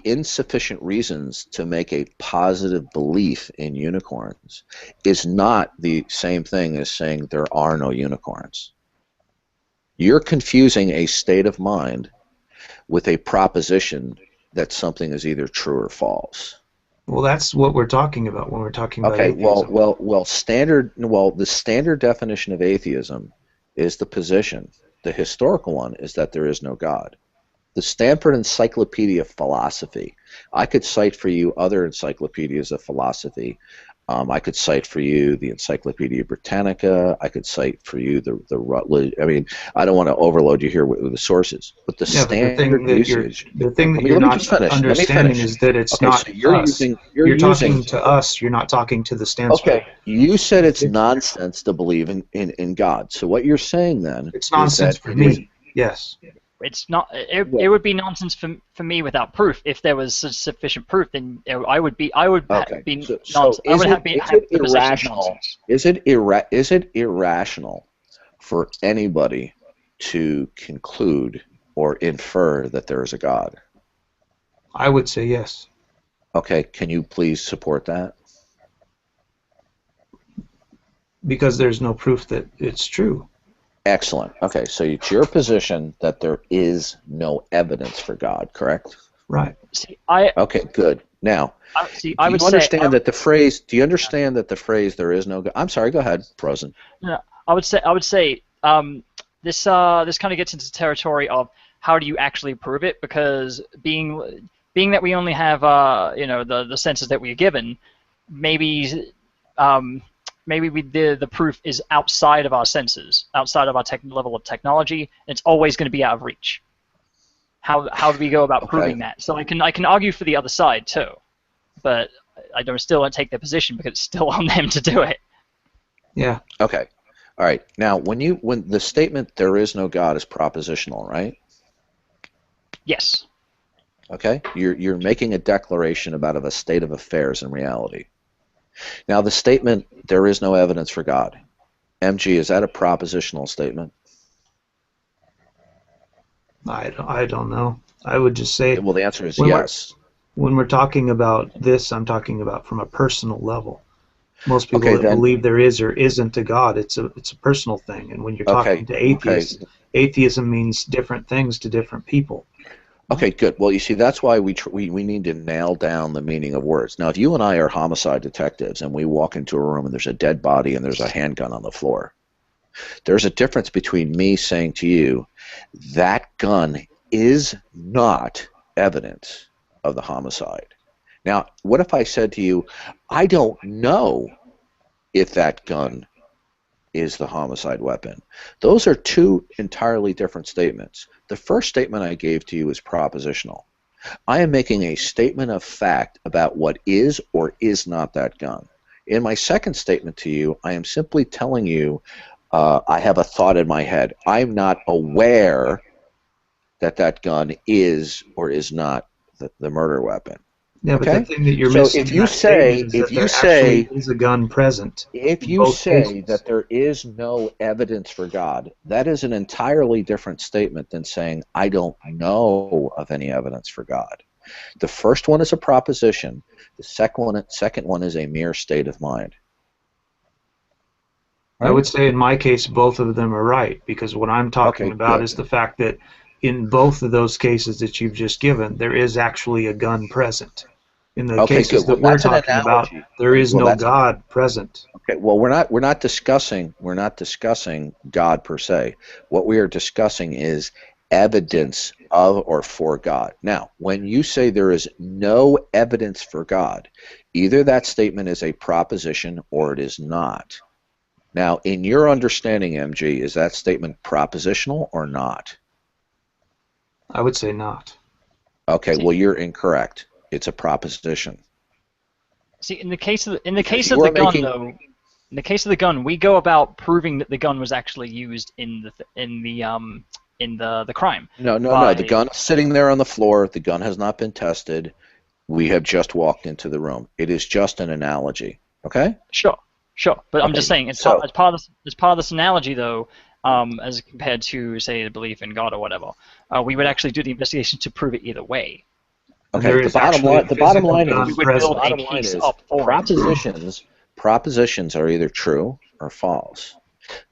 insufficient reasons to make a positive belief in unicorns, is not the same thing as saying there are no unicorns. You're confusing a state of mind with a proposition that something is either true or false. Well, that's what we're talking about when we're talking about Okay, atheism. the standard definition of atheism is the position. The historical one is that there is no God. The Stanford Encyclopedia of Philosophy. I could cite for you other encyclopedias of philosophy. I could cite for you the Encyclopedia Britannica. I could cite for you the Rutledge. I mean, I don't want to overload you here with the sources, but the standard usage. The thing that you're not understanding is that it's okay, not so you're us. using. You're talking to us. You're not talking to the Stanford. Okay, you said it's nonsense to believe in God. So what you're saying then? It's nonsense for me. Yes. It's not. It would be nonsense for me without proof. If there was sufficient proof, then I would be. I would be nonsense. I would have the irrational? Is it irrational for anybody to conclude or infer that there is a God? I would say yes. Okay, can you please support that? Because there's no proof that it's true. Excellent. Okay, so it's your position that there is no evidence for God, correct? Right. See, okay, good. Now, do you understand that the phrase "there is no God"? I'm sorry. Go ahead, Frozen. No, I would say this kind of gets into territory of how do you actually prove it, because being that we only have the senses that we are given, maybe the proof is outside of our senses, outside of our level of technology, and it's always going to be out of reach. How do we go about proving that? So I can argue for the other side too, but I still don't take their position because it's still on them to do it. Yeah. Okay. All right. Now, when the statement "there is no God" is propositional, right? Yes. Okay. You're making a declaration about a state of affairs in reality. Now, the statement "there is no evidence for God," MG, is that a propositional statement? I don't know. I would just say. Well, the answer is yes. When we're talking about this, I'm talking about from a personal level. Most people believe there is or isn't a God. It's a personal thing. And when you're talking to atheists, atheism means different things to different people. Okay, good. Well, you see, that's why we need to nail down the meaning of words. Now, if you and I are homicide detectives and we walk into a room and there's a dead body and there's a handgun on the floor, there's a difference between me saying to you, that gun is not evidence of the homicide. Now, what if I said to you, I don't know if that gun is the homicide weapon? Those are two entirely different statements. The first statement I gave to you is propositional. I am making a statement of fact about what is or is not that gun. In my second statement to you, I am simply telling you I have a thought in my head. I'm not aware that that gun is or is not the murder weapon. Yeah, but the thing that you're missing is that there actually is a gun present. If you say that there is no evidence for God, that is an entirely different statement than saying I don't know of any evidence for God. The first one is a proposition. The second one is a mere state of mind. I would say in my case both of them are right, because what I'm talking about is the fact that in both of those cases that you've just given, there is actually a gun present. In the cases that we're talking about, there is no God present. Okay, well, we're not discussing God per se. What we are discussing is evidence of or for God. Now, when you say there is no evidence for God, either that statement is a proposition or it is not. Now, in your understanding, MG, is that statement propositional or not? I would say not. Okay, well, you're incorrect. It's a proposition. See, in the case of the gun, we go about proving that the gun was actually used in the crime. No. The gun is sitting there on the floor. The gun has not been tested. We have just walked into the room. It is just an analogy. Okay? Sure. Sure, but I'm Okay, just saying, so as part of this analogy, though, as compared to, say, the belief in God or whatever, we would actually do the investigation to prove it either way. And okay, there is actually a the bottom physical line God We is would build present. a bottom line case is up for it. propositions are either true or false.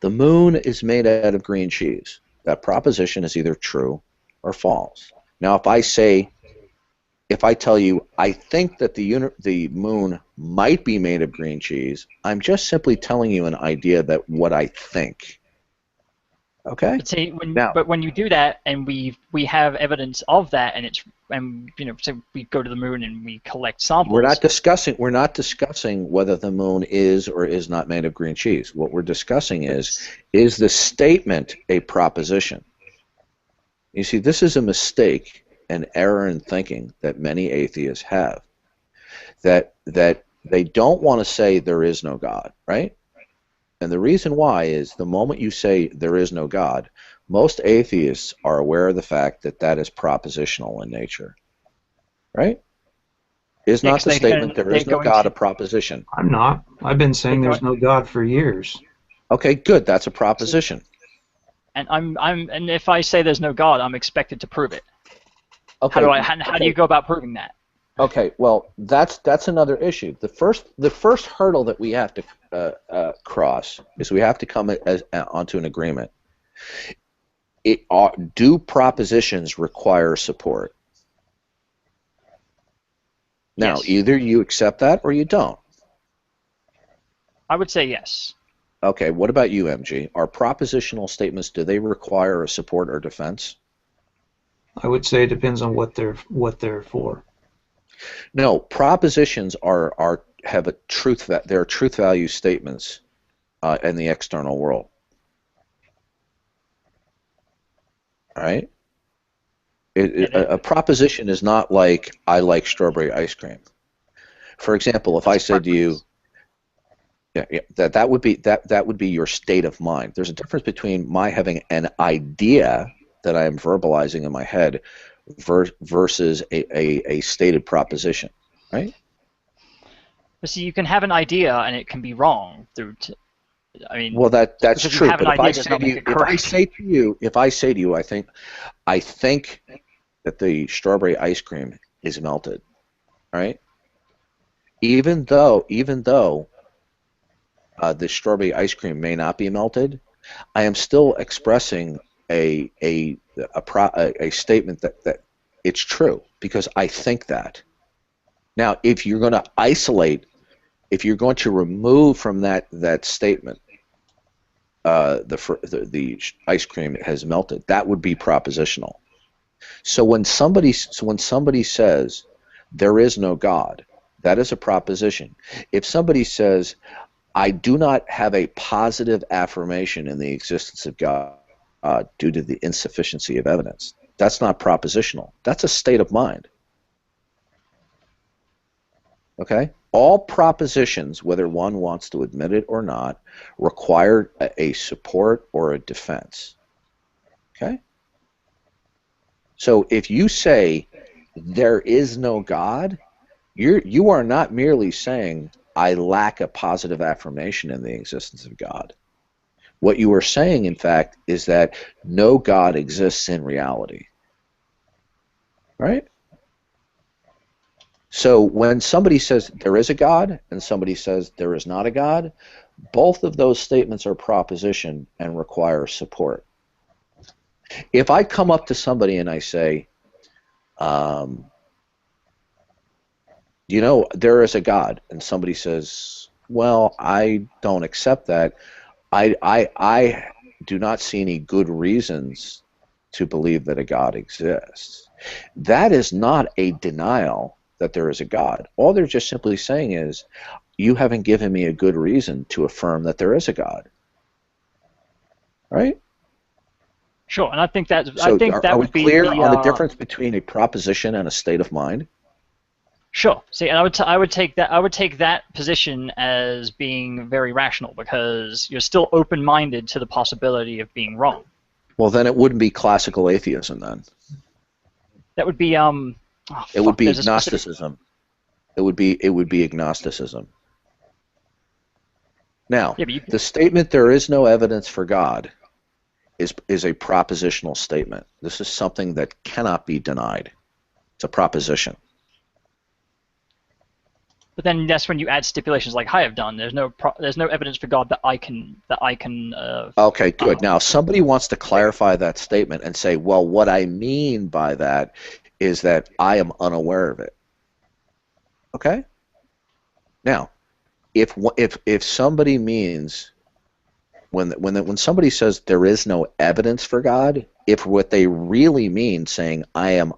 The moon is made out of green cheese. That proposition is either true or false. Now, if I tell you I think that the moon might be made of green cheese, I'm just simply telling you an idea that what I think. Okay? But see, Now, when you do that, and we have evidence of that, and so we go to the moon and we collect samples. we're not discussing whether the moon is or is not made of green cheese. What we're discussing is the statement a proposition? You see, this is a mistake, an error in thinking that many atheists have. That they don't want to say there is no God, right? And the reason why is the moment you say there is no God, most atheists are aware of the fact that that is propositional in nature, right? Is not the statement there is no God a proposition? I'm not. I've been saying They're there's no God for years. Okay, good. That's a proposition. And and if I say there's no God, I'm expected to prove it. Okay. How do you go about proving that? Okay. Well, that's another issue. The first hurdle that we have to cross is we have to come onto an agreement. Do propositions require support? Now, Yes. either you accept that or you don't. I would say yes. Okay, what about you, MG? Are propositional statements, do they require a support or defense? I would say it depends on what they're for. No, propositions have a truth that they're truth value statements in the external world. All right? A proposition is not like I like strawberry ice cream. For example, if I said to you, that would be your state of mind. There's a difference between my having an idea that I am verbalizing in my head versus a stated proposition, right? But see, you can have an idea and it can be wrong Well, that's if you true. have an But if idea, I does say not to you, make it correct. if I say to you, I think that the strawberry ice cream is melted, right? Even though the strawberry ice cream may not be melted, I am still expressing a statement that it's true because I think that. Now, if you're going to isolate, if you're going to remove from that statement the ice cream has melted, that would be propositional. So when somebody says there is no God, that is a proposition. If somebody says I do not have a positive affirmation in the existence of God due to the insufficiency of evidence, that's not propositional. That's a state of mind. Okay? All propositions, whether one wants to admit it or not, require a support or a defense. Okay? So if you say there is no God, you are not merely saying I lack a positive affirmation in the existence of God. What you are saying, in fact, is that no God exists in reality. Right? So when somebody says there is a God and somebody says there is not a God, both of those statements are proposition and require support. If I come up to somebody and I say, you know, there is a God, and somebody says, well, I don't accept that. I do not see any good reasons to believe that a God exists. That is not a denial that there is a God. All they're just simply saying is, you haven't given me a good reason to affirm that there is a God. Right? Sure, and I think that So are we would be clear on the difference between a proposition and a state of mind? Sure. See, and I would take that position as being very rational because you're still open-minded to the possibility of being wrong. Well, then it wouldn't be classical atheism then. That would be it would be agnosticism. It would be agnosticism. Now, Yeah, but the statement "there is no evidence for God" is a propositional statement. This is something that cannot be denied. It's a proposition. But then that's when you add stipulations like I have done. There's no evidence for God that I can Okay, good. Now, if somebody wants to clarify that statement and say, well, what I mean by that is that I am unaware of it. Okay? Now, if somebody means when somebody says there is no evidence for God, if what they really mean saying I am